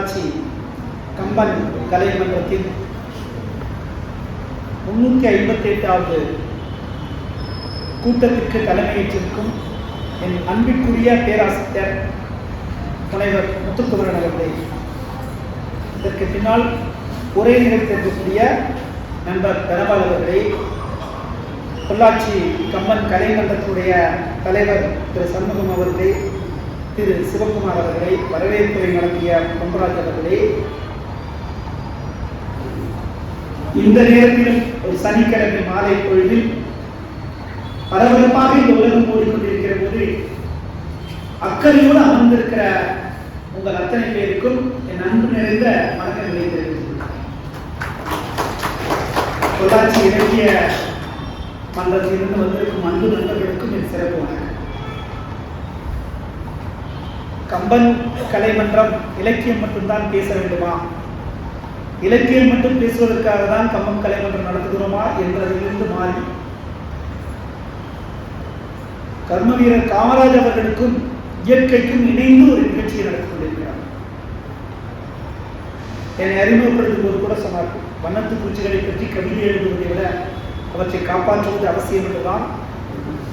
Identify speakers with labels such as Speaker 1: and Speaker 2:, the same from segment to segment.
Speaker 1: பொள்ளாச்சி கம்பன் கலைமன்றத்தின் 358வது கூட்டத்திற்கு தலைமையேற்றிருக்கும் என் அன்பிற்குரிய பேராசிரியர் முனைவர் முத்துக்குமரன் அவர்களே, இதற்கு பின்னால் உரை நிகழ்த்திருக்கக்கூடிய நண்பர் தனபால் அவர்களே, பொள்ளாச்சி கம்பன் கலைமன்றத்தினுடைய தலைவர் திரு சண்முகம் அவர்களே, திரு சிவகுமார் அவர்களே, வரவேற்புரை நடத்திய பொன்பராஜ் அவர்களே, இந்த நேரத்தில் ஒரு சனிக்கிழமை மாலை பொழுதில் பரபரப்பாக இந்த உலகம் ஓடிக்கொண்டிருக்கிற போது அக்கறையோடு அமர்ந்திருக்கிற உங்கள் அத்தனை பேருக்கும் என் அன்பு நிறைந்த வணக்கங்களை தெரிவித்துள்ளேன். பொள்ளாச்சி இலக்கிய மன்றத்திலிருந்து வந்திருக்கும் அன்பு நண்பர்களுக்கும் என் சிறப்பு வணக்கம். கம்பன் கலைமன்றம் இலக்கியம் மட்டும்தான் பேச வேண்டுமா, இலக்கியம் மட்டும் பேசுவதற்காக தான் கம்பன் கலைமன்றம் நடத்துகிறோமா என்பதிலிருந்து மாறி கர்ம வீரர் காமராஜ் அவர்களுக்கும் இயற்கைக்கும் இணைந்து ஒரு நிகழ்ச்சியை நடத்தி கொண்டிருக்கிறார். என்னை அறிமுகப்படுத்தும் போது கூட சொன்னார், வண்ணத்து பூச்சிகளை பற்றி கவிதை எழுதுவதை விட அவற்றை காப்பாற்றுவது அவசியம் என்றுதான்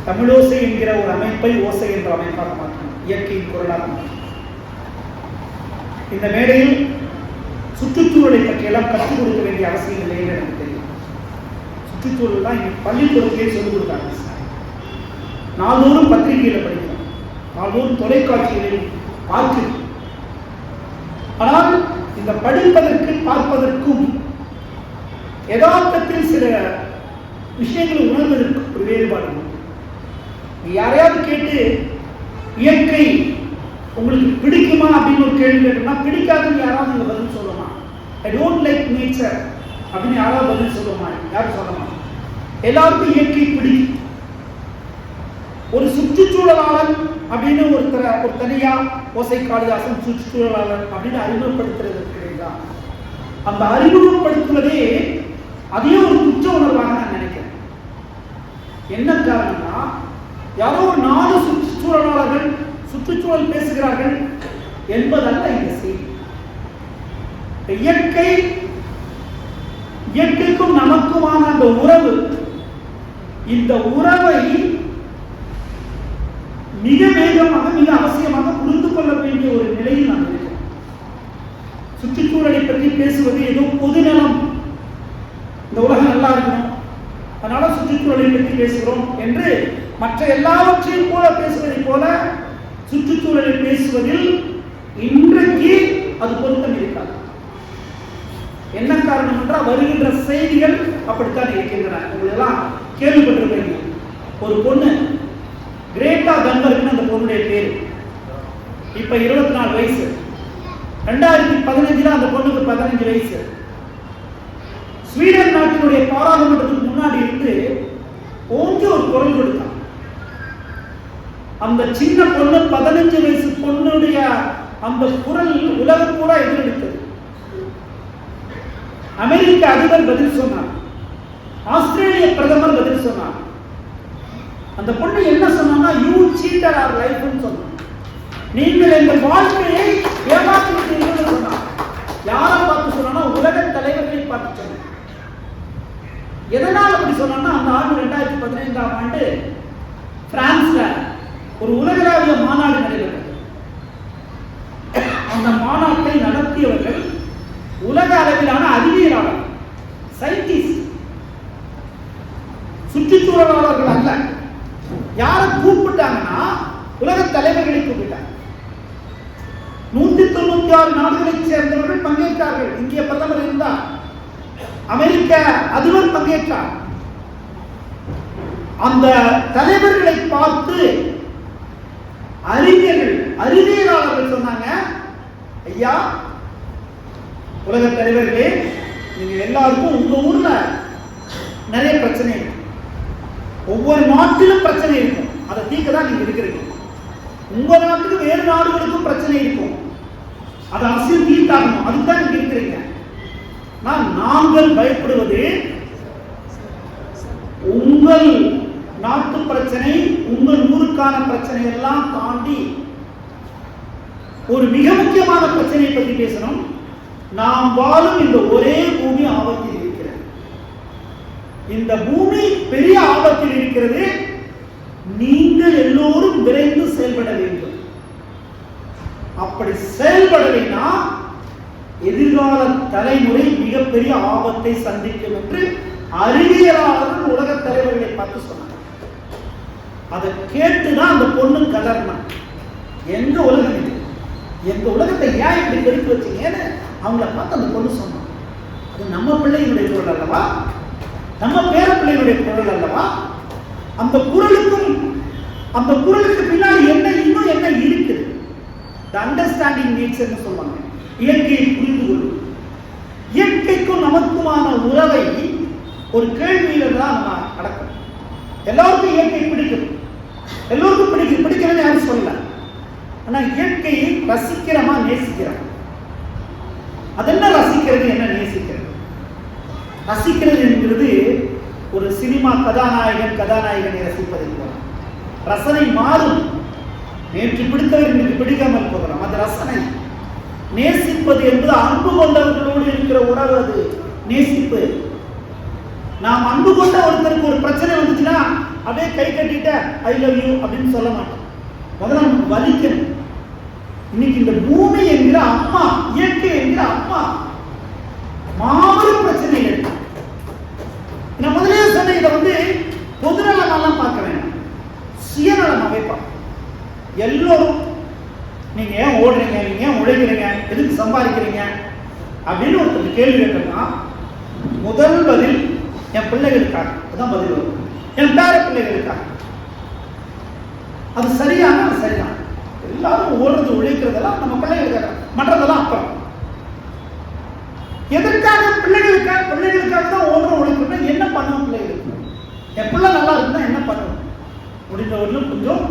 Speaker 1: தமிழோசை என்கிற ஒரு அமைப்பை ஓசை என்ற அமைப்பாக மாற்றணும், இயற்கையின் குரலாக மாற்றணும். இந்த மேடையில் சுற்றுச்சூழலை பற்றியெல்லாம் கற்றுக் கொடுக்க வேண்டிய அவசியம் இல்லை என்று எனக்கு தெரியும். சுற்றுச்சூழல் தான் பள்ளிக்கூடத்திலே சொல்லிக் கொடுத்தாங்க. நாள்தோறும் பத்திரிகையில் படிக்கிறோம், நாள்தோறும் தொலைக்காட்சிகளில் பார்க்கிறோம். ஆனால் இந்த படிப்பதற்கு பார்ப்பதற்கும் யதார்த்தத்தில் சில விஷயங்களை உணர்வதற்கு ஒரு வேறுபாடு. யாரையாவது கேட்டு இயற்கை உங்களுக்கு பிடிக்குமா அப்படின்னு ஒரு கேள்வி கேட்டோம்னா பிடிக்காதுன்னு யாராவது நீங்க பதில் சொல்லுமா? ஐ டோன்ட் லைக் நேச்சர் அப்படின்னு யாராவது பதில் சொல்லுமா? யாரும் சொல்லமா? எல்லாருக்கும் இயற்கை பிடிக்கும். ஒரு சுற்றுச்சூழலாளன் அப்படின்னு ஒரு தனியா ஓசை காளிதாசன் சுற்றுச்சூழலாளர் அப்படின்னு அறிமுகப்படுத்துறதுக்கு கிடையாது. அந்த அறிமுகப்படுத்துவதே அதே ஒரு குற்ற உணர்வாக நான் நினைக்கிறேன். என்ன காரணம்னா, யாரோ ஒரு 4 சுற்றுச்சூழலாளர்கள் சுற்றுச்சூழல் பேசுகிறார்கள் என்பதல்ல இந்த செய்தி. இயற்கைக்கும் நமக்குமான அந்த உறவு, இந்த உறவை மிக வேகமாக மிக அவசியமாக புரிந்து கொள்ள வேண்டிய ஒரு நிலையில் நாம் இருக்கிறோம். சுற்றுச்சூழலை பற்றி பேசுவது ஏதோ பொதுநலம், இந்த உலகம் நல்லா இருக்கணும் அதனால சுற்றுச்சூழலை பற்றி பேசுகிறோம் என்று மற்ற எல்லாவற்றையும் போல பேசுவதை போல சுற்றுச்சூழலை பேசுவதில் இன்றைக்கு அது பொருத்தம் இருக்காது. என்ன காரணம் என்றால் வருகின்ற செய்திகள் அப்படித்தான் இருக்கின்றன. உங்களெல்லாம் கேள்விப்பட்டிருப்பீங்க, ஒரு பொண்ணு கிரேட்டா தன்பர்க்னு அந்த பொண்ணுடைய பேர், இப்ப 24 வயசு. 2015 அந்த பொண்ணுக்கு 15 வயசு. ஸ்வீடன் நாட்டினுடைய பாராளுமன்றத்துக்கு முன்னாடி இருந்து ஓங்கி ஒரு குரல் கொடுத்தான். அந்த சின்ன பொண்ணு 15 வயசு பொண்ணுடைய அந்த குரல் உலகம் கூட எதிரொலித்தது. அமெரிக்க அதிபர் பதில் சொன்னார், ஆஸ்திரேலிய பிரதமர் பதில் சொன்னார். அந்த பொண்ணு என்ன சொன்னா, யூ சீட்டர் ஆர் லைஃப்னு சொன்னார். நீங்கள் எங்கள் வாழ்க்கையை ஏமாற்றி விட்டீர்கள் சொன்னார். யாரை பார்த்து சொன்னா, உலக தலைவர்களை பார்த்து சொன்னார். எதனால் அப்படி சொன்னா, அந்த ஆண்டு 2015ஆம் ஆண்டு பிரான்ஸ்ல ஒரு உலகளாவிய மாநாடு நடைபெற்றது. அந்த மாநாட்டை நடத்தியவர்கள் உலக அளவிலான அறிவியலாளர், சயின்டிஸ்ட், சுற்றுச்சூழலாளர்கள் அல்ல. யாரை கூப்பிட்டாங்கன்னா உலக தலைவர்களை கூப்பிட்டாங்க. 196 நாடுகளைச் சேர்ந்தவர்கள் பங்கேற்றார்கள். இந்திய பிரதமர் இருந்தார், அமெரிக்க அதிபர் பங்கேற்றார். அந்த தலைவர்களை பார்த்து அறிவியலாளர்கள் சொன்னாங்க, ஐயா உலக தலைவர்களே, நீங்க எல்லாருக்கும் உங்க ஊர்ல நிறைய பிரச்சனை இருக்கு, ஒவ்வொரு நாட்டிலும் பிரச்சனை இருக்கும், அதை தீர்க்க தான் நீங்க இருக்கிறீங்க. உங்க நாட்டுக்கு வேறு நாடுகளுக்கும் பிரச்சனை இருக்கும், அதை அவசியம் தீர்த்தாகணும், அதுதான் நீங்க இருக்கிறீங்க. நாங்கள் பயப்படுவது உங்கள் நாட்டு பிரச்சனை, உங்கள் ஊருக்கான பிரச்சனை எல்லாம் தாண்டி ஒரு மிக முக்கியமான பிரச்சனையை பற்றி பேசணும். நாம் வாழும் இந்த ஒரே பூமி ஆபத்தில் இருக்கிறது. இந்த பூமி பெரிய ஆபத்தில் இருக்கிறது. நீங்கள் எல்லோரும் விரைந்து செயல்பட வேண்டும். அப்படி செயல்படலைன்னா எதிர்கால தலைமுறை மிகப்பெரிய ஆபத்தை சந்திக்கும் என்று அறிவியலாளர்கள் உலக தலைவர்களை பார்த்து சொன்னாங்க. அதை கேட்டுதான் அந்த பொண்ணு கதறினா, எங்க உலகம் இது, எங்க உலகத்தை ஏன் இப்படி கெடுத்து வச்சீங்கன்னு அவங்கள பார்த்து அந்த பொண்ணு சொன்னான். அது நம்ம பிள்ளைகளுடைய குரல் அல்லவா, நம்ம பேர பிள்ளைகளுடைய குரல் அல்லவா. அந்த குரலுக்கு பின்னாடி என்ன இன்னும் என்ன இருக்குது? The understanding needs என்று சொல்லுவாங்க. இயற்கையை புரிந்து கொள்ளும். இயற்கைக்கும் நமக்குமான உறவை ஒரு கேள்வியில தான் நம்ம அடக்கணும். எல்லாருக்கும் இயற்கை பிடிக்கும், எல்லோருக்கும் பிடிக்கிறது யாரும் சொல்லல. ஆனா இயற்கையை ரசிக்கிறமா நேசிக்கிறோம்? அதென்ன ரசிக்கிறது, என்ன நேசிக்கிறது? ரசிக்கிறது என்கிறது ஒரு சினிமா கதாநாயகனை ரசிப்பதை போல. ரசனை மாறும். நேற்று பிடித்தவர் இன்றைக்கு பிடிக்காமல் போகலாம், அது ரசனை. நேசிப்பது என்பது அன்பு கொண்டவர்களோடு இருக்கிற உறவு, அது நேசிப்பு. நாம் அன்பு கொண்ட ஒருத்தருக்கு ஒரு பிரச்சனை வந்துச்சுன்னா அப்படியே கை கட்டிட்ட ஐ லவ் யூ அப்படின்னு சொல்ல மாட்டோம். முதல்ல நமக்கு வலிக்கணும். இன்னைக்கு இந்த பூமி என்கிற அம்மா, இயற்கை என்கிற அம்மா மாபெரும் பிரச்சனைகள். நான் முதலே சொன்ன இதை பொதுநலமெல்லாம் பார்க்க வேண்டாம், சுயநலமாவே பார்க்க. எல்லோரும் நீங்க ஏன் ஓடுறீங்க, நீங்க ஏன் உழைக்கிறீங்க, எதுக்கு சம்பாதிக்கிறீங்க அப்படின்னு ஒருத்தர் கேள்வி கேட்டோம்னா முதல் பதில் என் பிள்ளைகளுக்காக. அதுதான் பதில் வரும். என் பேர பிள்ளைகளுக்காக. அது சரியான சரிதான். எல்லாரும் ஓடுறது உழைக்கிறதெல்லாம் நம்ம பிள்ளைகளுக்காக, மற்றதெல்லாம் அப்புறம். எதற்காக? பிள்ளைகளுக்காக தான் ஓடுறோம் உழைக்கணும். என்ன பண்ணணும் பிள்ளைகளுக்கு? என் பிள்ளை நல்லா இருக்குன்னா என்ன பண்ணணும்? முடிந்தவர்களும் கொஞ்சம்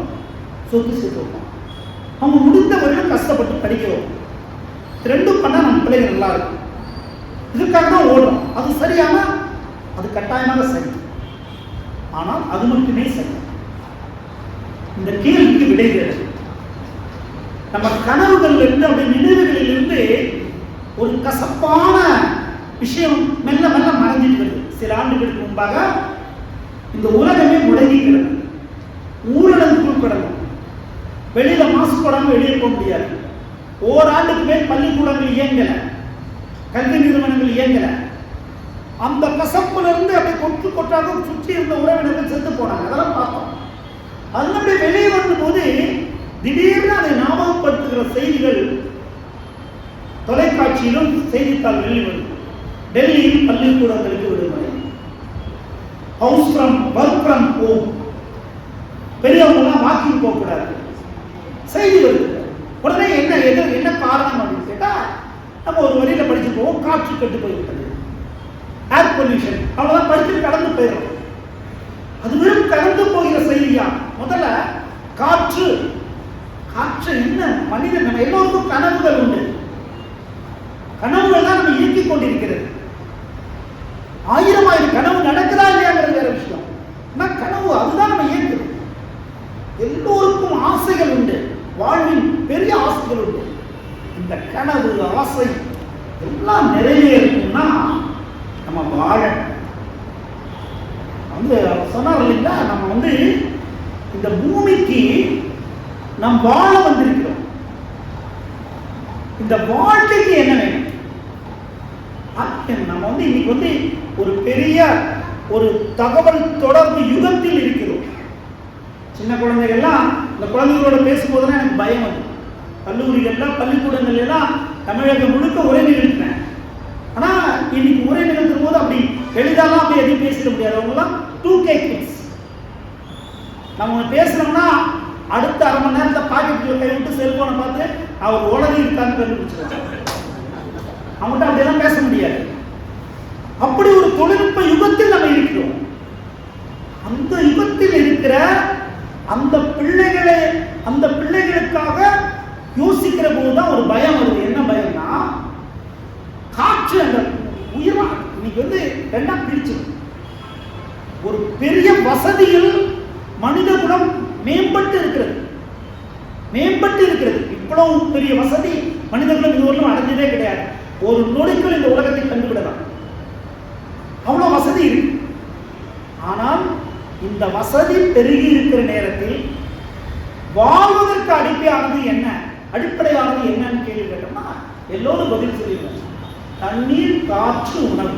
Speaker 1: சொத்து சேர்த்து வைப்போம், அவங்க முடிந்தவர்களும் கஷ்டப்பட்டு படிக்கிறோம். ரெண்டும் பண்ணா நம்ம பிள்ளைகள் நல்லா இருக்கும். இதுக்காக தான் ஓடுறோம். அது சரியான, அது கட்டாயமாக சரி. ஆனால் அது மட்டுமே சரி. இந்த கேள்விக்கு விடைகிறது நம்ம கனவுகள் இருந்து, அப்படி நினைவுகளில் இருந்து ஒரு கசப்பான விஷயம் மெல்ல மெல்ல மறைஞ்சிட்டு வருது. சில ஆண்டுகளுக்கு முன்பாக இந்த உலகமே முடங்கி கிடந்தது, ஊரடங்குக்குள் கிடந்தோம். வெளியில மாஸ்க் போடாம வெளியே போக முடியாது. ஓராண்டுக்கு மேல் பள்ளிக்கூடங்கள் இயங்கல, கல்வி நிறுவனங்கள் இயங்கல. அந்த கசப்புல இருந்து அப்படியே கொட்டாக சுற்றி இருந்த உறவினர்கள் செத்து போனாங்க. அதெல்லாம் பார்த்தோம். அதனுடைய வெளியே வந்தபோது திடீர்னு அதை ஞாபகப்படுத்துகிற செய்திகள் தொலைக்காட்சியிலும் செய்தித்தாள் வெளிவரும். டெல்லியில் பள்ளிக்கூடங்களுக்கு விடுமுறை, house from work from home, பெரியவங்கலாம் வாக்கிங் போகக்கூடாது செய்தி வருது. உடனே என்ன காரணம் அப்படின்னு கேட்டா, நம்ம ஒரு வரியில படிச்சு போவோம், காற்று கெட்டு போய்விட்டது, ஏர் பொல்யூஷன், அவ்வளவுதான் படிச்சுட்டு கடந்து போயிடும். அது வெறும் கடந்து போகிற செய்தியா? முதல்ல காற்று என்ன மனிதன், எல்லோருக்கும் கனவுகள் உண்டு. கனவுகள் தான் நம்ம இயக்கிக் கொண்டிருக்கிறது. ஆயிரம் கனவு நடக்குதா இல்லையாங்கிறது வேற விஷயம். கனவு அதுதான் நம்ம இயக்குது. எல்லோருக்கும் ஆசைகள் உண்டு, வாழ்வில் பெரிய ஆசைகள் உண்டு. இந்த கனவு ஆசை எல்லாம் நிறைவேறணும்னா நம்ம வாழ சொன்னார் இல்லைங்களா, நம்ம இந்த பூமிக்கு நாம் வாழ வந்திருக்கிறோம். இந்த வாழ்க்கைக்கு என்ன வேணும்? நம்ம இன்னைக்கு ஒரு பெரிய ஒரு தகவல் தொடர்பு யுகத்தில் இருக்கிறோம். சின்ன குழந்தைகள்லாம் இந்த குழந்தைகளோட பேசும்போதுதான் எனக்கு பயம் வந்து. கல்லூரிகள்லாம் பள்ளிக்கூடங்கள் எல்லாம் தமிழகம் முழுக்க உரை நிகழ்த்தினேன். ஆனா இன்னைக்கு உரை நிகழ்த்தும் போது அப்படி எளிதாலாம் அப்படி எதையும் பேசிட முடியாது. அவங்கலாம் 2K kids. நம்ம பேசுறோம்னா அடுத்த அரை மணி நேரத்தை பாக்கெட்டுல கை விட்டு செல்போனை பார்த்து அவர் உலகி இருக்கான்னு கண்டுபிடிச்சிருக்காங்க. அவங்கள்ட்ட அப்படியெல்லாம் பேச முடியாது. அப்படி ஒரு தொழில்நுட்ப யுகத்தில் நம்ம இருக்கிறோம். அந்த யுகத்தில் இருக்கிற அந்த பிள்ளைகளுக்காக யோசிக்கிற போதுதான் ஒரு பயம் வருது. என்ன பயம்னா, காற்று அந்த உயிரா இன்னைக்கு ரெண்டா பிரிச்சு ஒரு பெரிய வசதியில் மனித குலம் மேம்பட்டு இருக்கிறது. இப்ப இவ்வளவு பெரிய வசதி மனிதர்களும் இதுவரையும் அடைஞ்சதே கிடையாது. ஒரு நொடிக்குள் இந்த உலகத்தை கண்டுவிடலாம், அவ்வளவு வசதி இருக்கு. ஆனால் இந்த வசதி பெருகி இருக்கிற நேரத்தில் வாழ்வதற்கு அடிப்படையானது என்னன்னு கேள்வி கேட்டோம்னா எல்லோரும் பதில் சொல்லிடுவாங்க, தண்ணீர், காற்று, உணவு.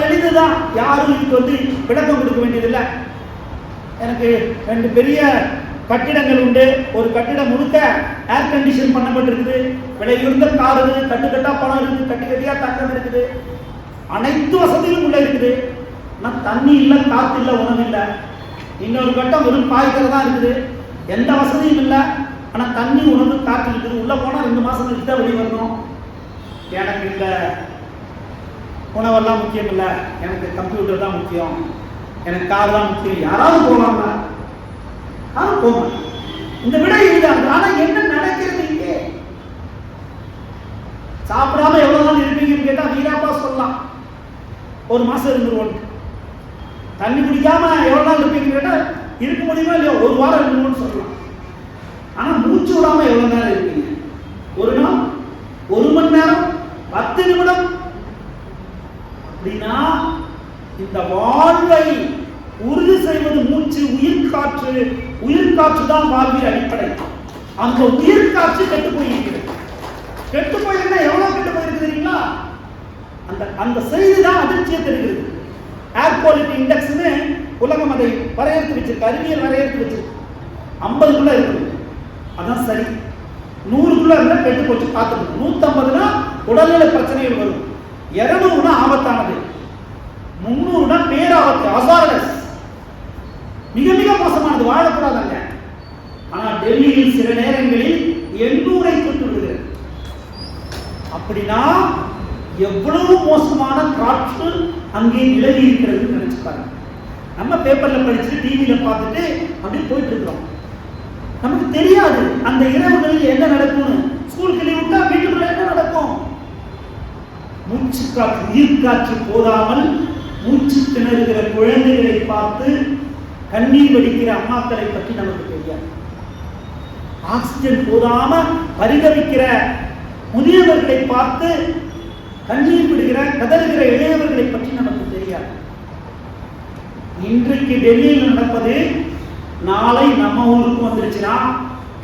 Speaker 1: எளிதுதான், யாரும் இதுக்கு விளக்கம் கொடுக்க வேண்டியதில்லை. எனக்கு 2 பெரிய கட்டிடங்கள் உண்டு. ஒரு கட்டிடம் முழுக்க ஏர் கண்டிஷன் பண்ணப்பட்டிருக்குது, விலை உயர்ந்த கார் இருக்குது, கட்டுக்கட்டா பணம் இருக்குது, கட்டிக்கட்டியா தங்கம் இருக்குது, அனைத்து வசதியும் உள்ள இருக்குது. ஆனால் தண்ணி இல்லை, காற்று இல்லை, உணவு இல்லை. இன்னொரு கட்டம் வெறும் பாய்க்கிறது தான் இருக்குது, எந்த வசதியும் இல்லை. ஆனால் தண்ணி, உணவு, காற்று இருக்குது. உள்ளே போனால் 2 மாதம் கழிச்சு தான் வெளியே வரணும். எனக்கு இந்த உணவெல்லாம் முக்கியம் இல்லை, எனக்கு கம்ப்யூட்டர் தான் முக்கியம், எனக்கு கார் தான் முக்கியம். யாராவது போவாங்க, யாரும் போவாங்க. இந்த விட இதுதான். ஆனால் என்ன நடக்கிறது இங்கே? சாப்பிடாம எவ்வளவு நாள் இருப்பீங்கன்னு கேட்டா வீராப்பா சொல்லலாம், 1 மாசம் இருந்துருவோம். தண்ணி குடிக்காம எவ்வளவு நாள் இருப்பீங்கன்னு கேட்டா இருக்க முடியுமா இல்லையா, 1 வாரம் இருக்கணும்னு சொல்லலாம். ஆனா மூச்சு விடாம எவ்வளவு நேரம் இருப்பீங்க? 1 நாள், 1 மணி நேரம், 10 நிமிடம். அப்படின்னா இந்த வாழ்வை உறுதி செய்வது மூச்சு, உயிர் காற்று. உயிர் காற்று தான் வாழ்வின் அடிப்படை. அந்த உயிர் காற்று கெட்டு போயிருக்கிறது. கெட்டு போயிருந்தா எவ்வளவு கெட்டு போயிருக்கு தெரியுங்களா? அந்த செய்தி தான் அதிர்ச்சியை தருகிறது. ஏர் குவாலிட்டி இண்டெக்ஸ்னு உலகம் அதை வரையறுத்து வச்சிருக்கு, அறிவியல் வரையறுத்து வச்சிருக்கு. 50க்குள்ள இருக்குது, அதான் சரி. 100க்குள்ள இருந்தா கெட்டு போச்சு, பார்த்துக்கணும். 150னா உடல்நல பிரச்சனைகள் வரும், 200னா ஆபத்தானது, 300னா பேராபத்து, அசாரஸ், மிக மிக மோசமானது, வாழக்கூடாதாங்க. ஆனா டெல்லியில் சில நேரங்களில் 800ஐ தொட்டு விடுகிறது. அப்படின்னா எவ்வளவு மோசமான காற்று அங்கே நிலவி இருக்கிறது நினைச்சு பாருங்க. நம்ம பேப்பர்ல படிச்சுட்டு டிவியில பார்த்துட்டு அப்படி போயிட்டு இருக்கிறோம், நமக்கு தெரியாது அந்த இரவுகளில் என்ன நடக்கும்னு. ஸ்கூல் கிளி விட்டா வீட்டுக்குள்ள என்ன நடக்கும்? மூச்சு காற்று, உயிர் காற்று போதாமல் மூச்சு திணறுகிற குழந்தைகளை பார்த்து கண்ணீர் வடிக்கிற அம்மாக்களை பற்றி நமக்கு தெரியாது. ஆக்சிஜன் போதாம பரிதவிக்கிற முதியவர்களை பார்த்து கண்ணீர் விடுகிற கதறுகிற இளையவர்களை பற்றி நமக்கு தெரியாது. இன்றைக்கு டெல்லியில் நடப்பது நாளை நம்ம ஊருக்கு வந்துருச்சுன்னா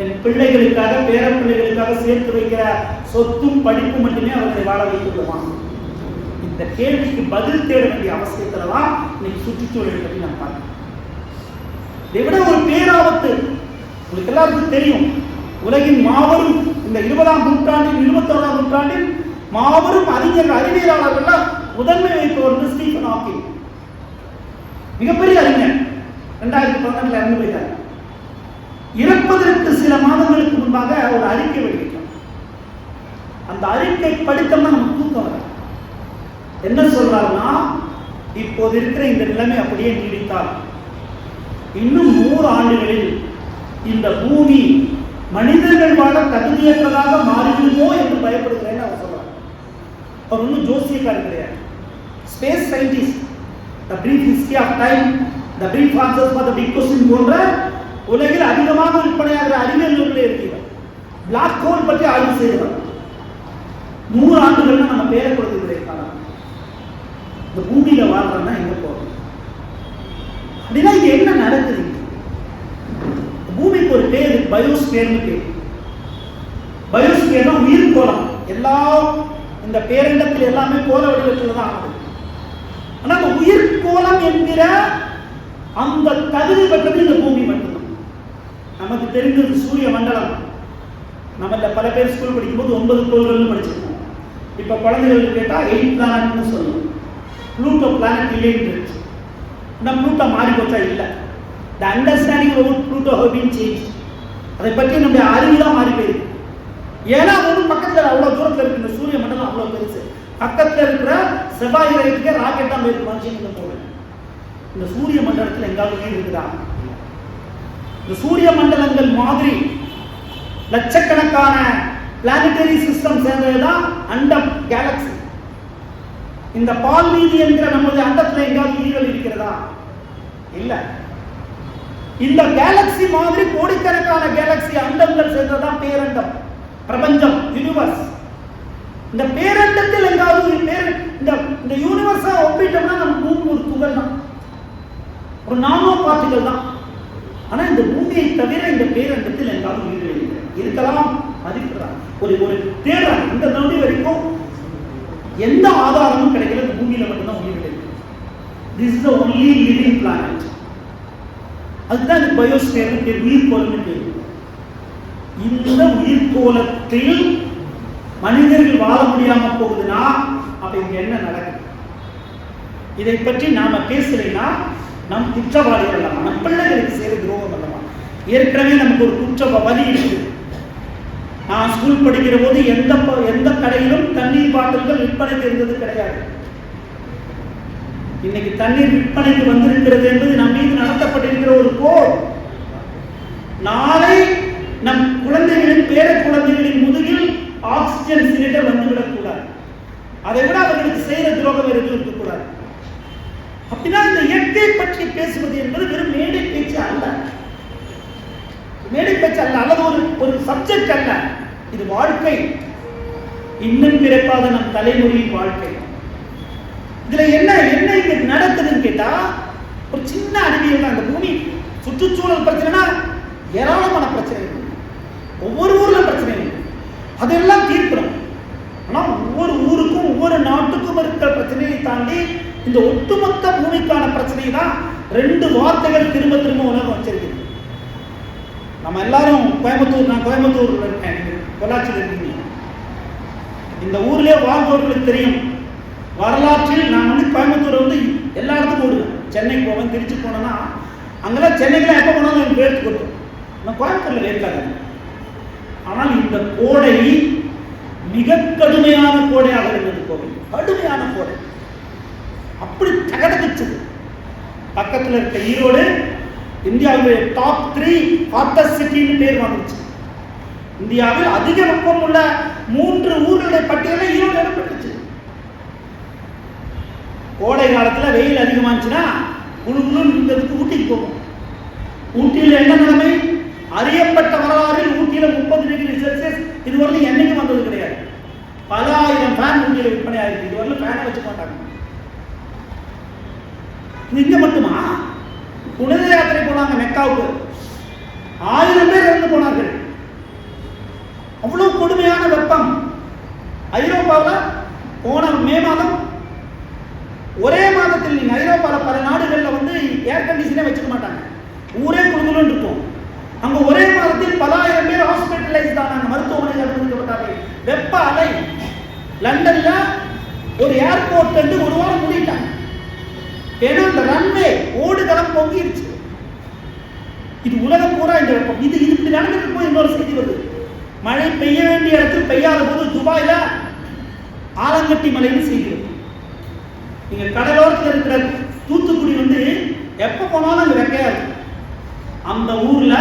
Speaker 1: என் பிள்ளைகளுக்காக, பேர பிள்ளைகளுக்காக சேர்த்து வைக்கிற சொத்தும் படிப்பு மட்டுமே அவர்களை வாழ வைத்துள்ளவாங்க. இந்த கேள்விக்கு பதில் தேட வேண்டிய அவசியத்துலதான் இன்னைக்கு சுற்றுச்சூழல் பற்றி நான் பார்க்கிறேன். இதை விட ஒரு பேராபத்து உங்களுக்கு எல்லாருக்கும் தெரியும். உலகின் மாபெரும் இந்த 20ஆம் நூற்றாண்டில் 21ஆம் நூற்றாண்டில் மாபெரும் அறிவியலாளர்கள் முதன்மை வைப்பவர் ஸ்டீஃபன் ஹாக்கிங். மிகப்பெரிய அறிஞர். 2012 இறந்து போயிட்டார். இறப்பதற்கு சில மாதங்களுக்கு முன்பாக ஒரு அறிக்கை வெளியிட்டார். அந்த அறிக்கை படித்தோம்னா நமக்கு தூக்கம் வர. என்ன சொல்றாருன்னா, இப்போது இருக்கிற இந்த நிலைமை அப்படியே நீடித்தால் இன்னும் 100 ஆண்டுகளில் இந்த பூமி மனிதர்கள் வாழ தகுதியற்றதாக மாறிவிடுமோ என்று பயப்படுகிறேன்னு அவர் சொல்றார். அவர் ஒன்றும் ஜோசியக்காரர் கிடையாது, space scientist. The brief history of time, the brief answers for the big question போன்ற உலகில் அதிகமாக விற்பனையாகிற அறிவியல் நூல்களே இருக்கிறார். பிளாக் ஹோல் பற்றி ஆய்வு செய்கிறார். 100 ஆண்டுகள் நம்ம பேரை கொடுத்துருக்காங்க. இந்த பூமியில வாழ்றோம்னா எங்க போறோம்? அப்படின்னா இது என்ன நடக்குது? பூமிக்கு ஒரு பேரு பயோஸ்பியர்னு பேர். பயோஸ்பியர்னா உயிர் கோலம். எல்லா இந்த பேரிடத்தில் எல்லாமே கோல வடிவத்தில் தான் ஆகுது. ஆனா அந்த உயிர் கோலம் என்கிற அந்த தகுதி பெற்றது இந்த பூமி மட்டும்தான். நமக்கு தெரிந்தது சூரிய மண்டலம். நம்மள பல பேர் ஸ்கூல் படிக்கும்போது 9 கோள்கள் படிச்சிருக்கோம். இப்ப குழந்தைகளுக்கு கேட்டா 8 பிளானட்னு சொல்லுவோம். ப்ளூட்டோ பிளானட் இல்லைன்னு. நம்ம ப்ளூட்டோ மாறி போச்சா? இல்லை. The understanding about Pluto have been changed. அதை பற்றி நம்முடைய அறிவுதான் மாறி போயிருக்கு. ஏன்னா அது பக்கத்தில் அவ்வளவு தூரத்தில் இருக்கு. இந்த சூரிய மண்டலம் அவ்வளவு பெருசு. பக்கத்தில் இருக்கிற செவ்வாய் கிரகத்துக்கு ராக்கெட் தான் போயிருக்கு மனுஷன் போல. இந்த சூரிய மண்டலத்தில் எங்காவது இருக்குதா? இந்த சூரிய மண்டலங்கள் மாதிரி லட்சக்கணக்கான பிளானட்டரி சிஸ்டம் சேர்ந்ததுதான் அண்டம், கேலக்சி. இந்த பால் வீதி என்கிற நம்முடைய அண்டத்தில் எங்காவது உயிர்கள் இருக்கிறதா? இல்லை. இந்த கேலக்சி மாதிரி கோடிக்கணக்கான கேலக்சி அண்டங்கள் சேர்ந்ததான் பேரண்டம், பிரபஞ்சம், யூனிவர்ஸ். இந்த பேரண்டத்தில் எங்காவது இந்த யூனிவர்ஸை ஒப்பிட்டோம்னா நம்ம பூமி ஒரு துகள் தான், ஒரு நானோ பார்ட்டிகள் தான். ஆனா இந்த பூமியை தவிர இந்த பேரண்டத்தில் எங்காவது உயிர்கள் இருக்கலாம், மதிக்கிறாங்க, ஒரு தேடுறாங்க. இந்த நொடி வரைக்கும் எந்த ஆதாரமும் கிடைக்கல, இந்த பூமியில மட்டும்தான் உயிர்கள் இருக்கு. This is the only living planet. அதுதான் இந்த பயோஸ்பியர், உயிர்கோளம் பேரு. இந்த உயிர்கோளத்தில் மனிதர்கள் வாழ முடியாம போகுதுன்னா அப்ப இங்க என்ன நடக்குது? இதை பற்றி நாம பேசலைன்னா நம் குற்றவாளிகள் அல்லவா, நம் பிள்ளைகளுக்கு செய்த துரோகம் அல்லவா. ஏற்கனவே நமக்கு ஒரு குற்ற வலி இருக்குது. நான் ஸ்கூல் படிக்கிற போது எந்த கடையிலும் தண்ணீர் பாட்டில்கள் விற்பனைக்கு இருந்தது கிடையாது. இன்னைக்கு தண்ணீர் விற்பனைக்கு வந்திருக்கிறது என்பது நம் மீது நடத்தப்பட்டிருக்கிற ஒரு போர். நாளை நம் குழந்தைகளின் பேர குழந்தைகளின் முதுகில் ஆக்சிஜன் சிலிண்டர் வந்துவிடக் கூடாது. அதை விட அவர்களுக்கு செய்த துரோகம் எதுவும் இருக்கக்கூடாது. அப்படின்னா இந்த இயற்கை பற்றி பேசுவது என்பது வெறும் மேடை பேச்சு அல்ல, மேடை பேச்சு அல்ல, அல்லது ஒரு சப்ஜெக்ட் அல்ல. இது வாழ்க்கை, இன்னும் பிறப்பாத நம் தலைமுறையின் வாழ்க்கை. இதுல என்ன இங்க நடக்குதுன்னு கேட்டா ஒரு சின்ன அறிவியல் தான். இந்த பூமி சுற்றுச்சூழல் பிரச்சனைனா ஏராளமான பிரச்சனை, ஒவ்வொரு ஊர்ல பிரச்சனை, அதெல்லாம் தீர்க்கணும். ஆனா ஒவ்வொரு ஊருக்கும் ஒவ்வொரு நாட்டுக்கும் இருக்கிற பிரச்சனையை தாண்டி இந்த ஒட்டுமொத்த பூமிக்கான பிரச்சனை தான் 2 வார்த்தைகள் திரும்ப திரும்ப உலகம் வச்சிருக்கு. நம்ம எல்லாரும் கோயம்புத்தூர், நான் கோயம்புத்தூர்ல இருக்கேன், பொள்ளாச்சியில் இருக்கீங்க. இந்த ஊர்லயே வாழ்ந்தவர்களுக்கு தெரியும், வரலாற்றில் நான் கோயம்புத்தூர் எல்லா இடத்துக்கும் ஓடுவேன். சென்னைக்கு போவேன், திருச்சி போனேன்னா அங்கெல்லாம் சென்னைக்குலாம் எப்போ போனாலும் எனக்கு வேர்த்து கொடுத்தோம். நான் கோயம்புத்தூர்ல இருக்காது. ஆனால் இந்த கோடை மிக கடுமையான கோடையாக இருந்தது. கோவில் கடுமையான கோடை, அப்படி தகடகிச்சது. பக்கத்தில் இருக்க ஈரோடு இந்தியாவுடைய டாப் 3 ஹாட்டஸ்ட் சிட்டின்னு பேர் வந்துச்சு. இந்தியாவில் அதிக வெப்பம் உள்ள 3 ஊர்களுடைய பட்டியலில் ஈரோடு இடம்பெற்றுச்சு. கோடை காலத்தில் வெயில் அதிகமாச்சுன்னா குழுக்குழுன்னு ஊட்டிக்கு போகும். ஊட்டியில் என்ன நிலைமை? அறியப்பட்ட வரலாறில் ஊட்டியில 30 டிகிரி செல்சியஸ் இதுவரை என்னைக்கும் வந்தது கிடையாது. பல ஆயிரம் ஃபேன் ஊட்டியில விற்பனை ஆயிருக்கு. இதுவரை ஃபேனை வச்சு மாட்டாங்க. இங்க மட்டுமா? புனித யாத்திரை போனாங்க மெக்காவுக்கு, 1000 பேர் இறந்து போனார்கள். அவ்வளவு கொடுமையான வெப்பம். ஐரோப்பாவில் போன மே மாதம் ஒரே மாதத்தில் நீங்க ஐரோப்பாவில் பல நாடுகளில் ஏர் கண்டிஷனே வச்சுக்க மாட்டாங்க, ஊரே குழுகுலுன்னு இருக்கும். அங்க ஒரே மாதத்தில் பல ஆயிரம் பேர் ஹாஸ்பிட்டலைஸ் ஆனாங்க, மருத்துவமனையில் அனுமதிக்கப்பட்டார்கள். வெப்ப அலை. லண்டன்ல ஒரு ஏர்போர்ட் ஒரு வாரம் மூடிட்டாங்க. ஏன்னா அந்த ரன்வே ஓடுகளம் பொங்கிருச்சு. இது உலகம் பூரா இந்த வெப்பம். இது இப்படி நடந்துட்டு போய் இன்னொரு செய்தி வருது. மழை பெய்ய வேண்டிய இடத்தில் பெய்யாத போது துபாயில ஆலங்கட்டி மலைன்னு செய்கிறது. நீங்க கடலோரத்தில் இருக்கிற தூத்துக்குடி எப்ப போனாலும் அங்க வெக்கையா இருக்கு. அந்த ஊர்ல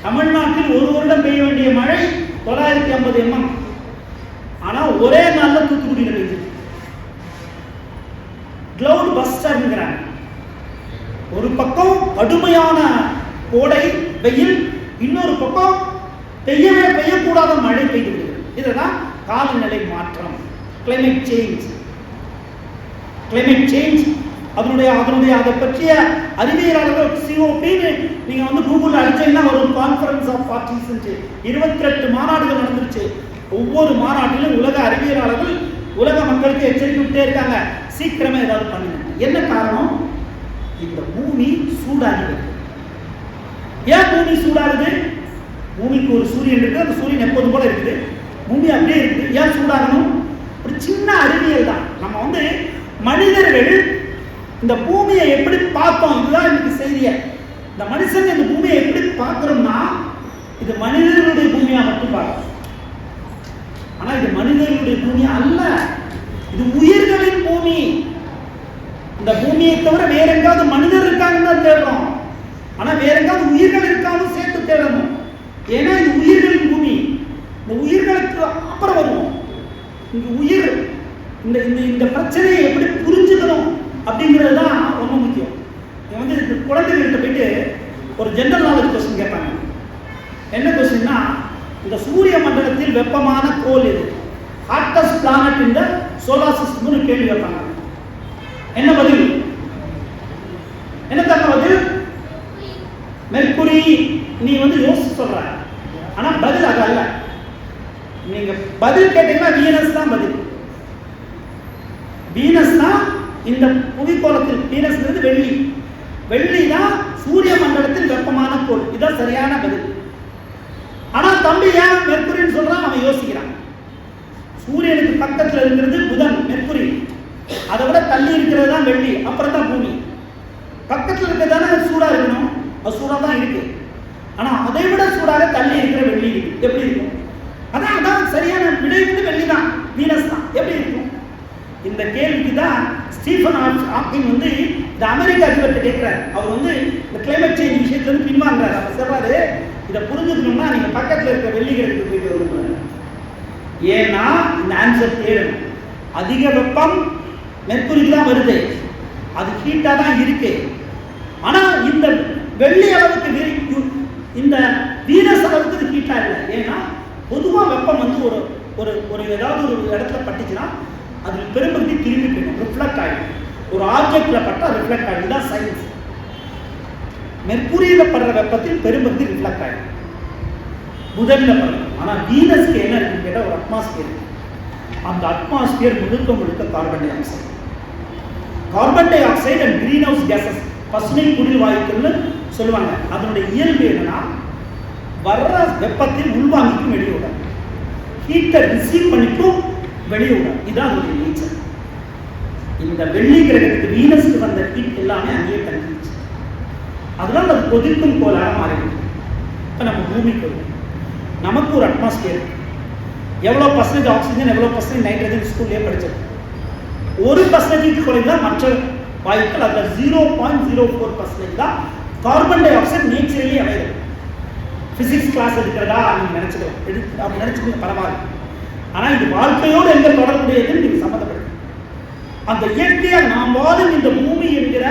Speaker 1: தமிழ்நாட்டில் ஒரு வருடம் பெய்ய வேண்டிய மழை 950 mm. ஆனா ஒரே நாள்ல தூத்துக்குடியில் பெய்யுது. கிளவுட் பஸ்டர்ங்கிறாங்க. ஒரு பக்கம் கடுமையான கோடை வெயில், இன்னொரு பக்கம் பெய்யக்கூடாத மழை பெய்து. இதுதான் காலநிலை மாற்றம், கிளைமேட் சேஞ்ச். அதனுடைய அதை பற்றிய அறிவியலாளர்கள் சிஓபின்னு நீங்க கூகுள் அடிச்சீங்கன்னா ஒரு கான்ஃபரன்ஸ் ஆஃப் பார்ட்டிஸ் 28 மாநாடுகள் நடந்துருச்சு. ஒவ்வொரு மாநாட்டிலும் உலக அறிவியலாளர்கள் உலக மக்களுக்கு எச்சரிக்கிட்டே இருக்காங்க, சீக்கிரமே ஏதாவது பண்ணுங்க. என்ன காரணம்? இந்த பூமி சூடாகுது. ஏன் பூமி சூடாகுது? பூமிக்கு ஒரு சூரியன் இருக்கு, அந்த சூரியன் எப்போதும் போல இருக்குது, பூமி அப்படியே இருக்குது. ஏன் சூடாகணும்? ஒரு சின்ன அறிவியல் தான். நம்ம மனிதர்கள் இந்த பூமியை எப்படி பார்த்தோம், இதுதான் இன்னைக்கு செய்திய. இந்த மனுஷன் இந்த பூமியை எப்படி பார்க்கிறோம்னா இது மனிதர்களுடைய பூமியா மட்டும் பார்க்கணும். ஆனா இது மனிதர்களுடைய பூமி அல்ல, இது உயிர்களின் பூமி. இந்த பூமியை தவிர வேற எங்காவது மனிதர் இருக்காங்கன்னு தான் தேடுறோம். ஆனா வேற எங்காவது உயிர்கள் இருக்கான்னு சேர்த்து தேடணும். ஏன்னா இது உயிர்களின் பூமி. இந்த உயிர்களுக்கு அப்புறம் வருவோம். இங்க உயிர் இந்த பிரச்சனையை எப்படி புரிஞ்சுக்கணும் அப்படிங்கிறது தான் ரொம்ப முக்கியம். குழந்தைகள்கிட்ட போயிட்டு ஒரு ஜெனரல் நாலேஜ் கொஸ்டின் கேட்பாங்க. என்ன கொஸ்டின்னா, இந்த சூரிய மண்டலத்தில் வெப்பமான கோள் எது, ஹாட்டஸ்ட் பிளானட் இந்த சோலார் சிஸ்டம்னு கேள்வி கேட்பாங்க. என்ன பதில்? என்ன தக்க பதில்? மெர்க்குரி. நீ யோசிச்சு சொல்ற, ஆனா பதில் அது அல்ல. நீங்க பதில் கேட்டீங்கன்னா வீனஸ் தான் பதில். வீனஸ் தான் இந்த புவிக்கோளத்தில், வீனஸ்ங்கிறது வெள்ளி, வெள்ளி தான் சூரிய மண்டலத்தில் வெப்பமான கோள். இதுதான் சரியான பதில். ஆனா தம்பி ஏன் மெர்க்குரின்னு சொல்றான்? அவன் யோசிக்கிறான். சூரியனுக்கு பக்கத்தில் இருக்கிறது புதன், மெர்க்குரி. அதை விட தள்ளி இருக்கிறது தான் வெள்ளி, அப்புறம் தான் பூமி. பக்கத்தில் இருக்கிறதானே சூடா இருக்கணும், அது சூடா தான் இருக்கு. ஆனா அதை விட சூடாக தள்ளி இருக்கிற வெள்ளி எப்படி இருக்கும்? அதான் சரியான விடை வெள்ளி தான், வீனஸ் தான். எப்படி இருக்கும்? இந்த கேள்விக்கு தான் ஸ்டீஃபன் ஹாக்கிங் இந்த அமெரிக்க அதிபர்கிட்ட கேட்கிறார். அவர் இந்த கிளைமேட் சேஞ்ச் விஷயத்துல இருந்து பின்வாங்குறாரு. அவர் சொல்றாரு, இதை புரிஞ்சுக்கணும்னா நீங்க பக்கத்தில் இருக்கிற வெள்ளி கிரகத்துக்கு போயிட்டு வருவாங்க. ஏன்னா இந்த ஆன்சர் தேடணும். அதிக வெப்பம் மெர்க்குரிக்கு தான் வருது, அது ஹீட்டா தான் இருக்கு. ஆனா இந்த வெள்ளி அளவுக்கு இந்த வீனஸ் அளவுக்கு ஹீட்டா இல்லை. ஏன்னா பொதுவாக வெப்பம் ஒரு ஒரு ஏதாவது ஒரு இடத்துல பட்டுச்சுன்னா அது பெரும்பகுதி திரும்பி போயிடும், ரிஃப்ளெக்ட் ஆகிடும். ஒரு ஆப்ஜெக்ட்ல பட்டா ரிஃப்ளெக்ட் ஆகிடும். தான் சயின்ஸ். மெர்க்குரியில படுற வெப்பத்தில் பெரும்பகுதி ரிஃப்ளெக்ட் ஆகிடும், புதன்ல படுறது. ஆனா வீனஸ்க்கு என்ன இருக்குன்னு கேட்டால் ஒரு அட்மாஸ்பியர். அந்த அட்மாஸ்பியர் முழுக்க carbon di oxide. Carbon di oxide and green house cases, பசுமை குடில் வாயுக்கள்னு சொல்லுவாங்க. அதனுடைய இயல்பு என்னன்னா, வர்ற வெப்பத்தில் உள்வாங்கிக்கும் வெளியே விடாது, ஹீட்டை ரிசீவ் பண்ணிக்கும் வெளியே விடாது. இதுதான் அதனுடைய நேச்சர். இந்த வெள்ளி கிரகத்துக்கு வீனஸ்க்கு வந்த ஹீட் எல்லாமே அங்கேயே தங்கிடுச்சு. அதனால அது கொதிக்கும் கோளாக மாறிடுது. இப்போ நம்ம பூமிக்கு நமக்கு ஒரு அட்மாஸ்பியர், எவ்வளோ பர்சன்டேஜ் ஆக்சிஜன், எவ்வளோ பர்சன்டேஜ் நைட்ரஜன் ஸ்கூல்லேயே படிச்சது. 1% குறைந்தா மற்ற வாயுக்கள், அதில் 0.04% தான் carbon dioxide naturally available. Physics class எடுக்கிறதா நீங்கள் நினச்சிக்கலாம், அப்படி நினச்சிக்கோங்க, பரவாயில்ல. ஆனால் இது வாழ்க்கையோடு எங்க தொடர்புடையதுன்னு நீங்கள் சம்மந்தப்படுது. அந்த இயற்கையாக நாம் வாழும் இந்த பூமி என்கிற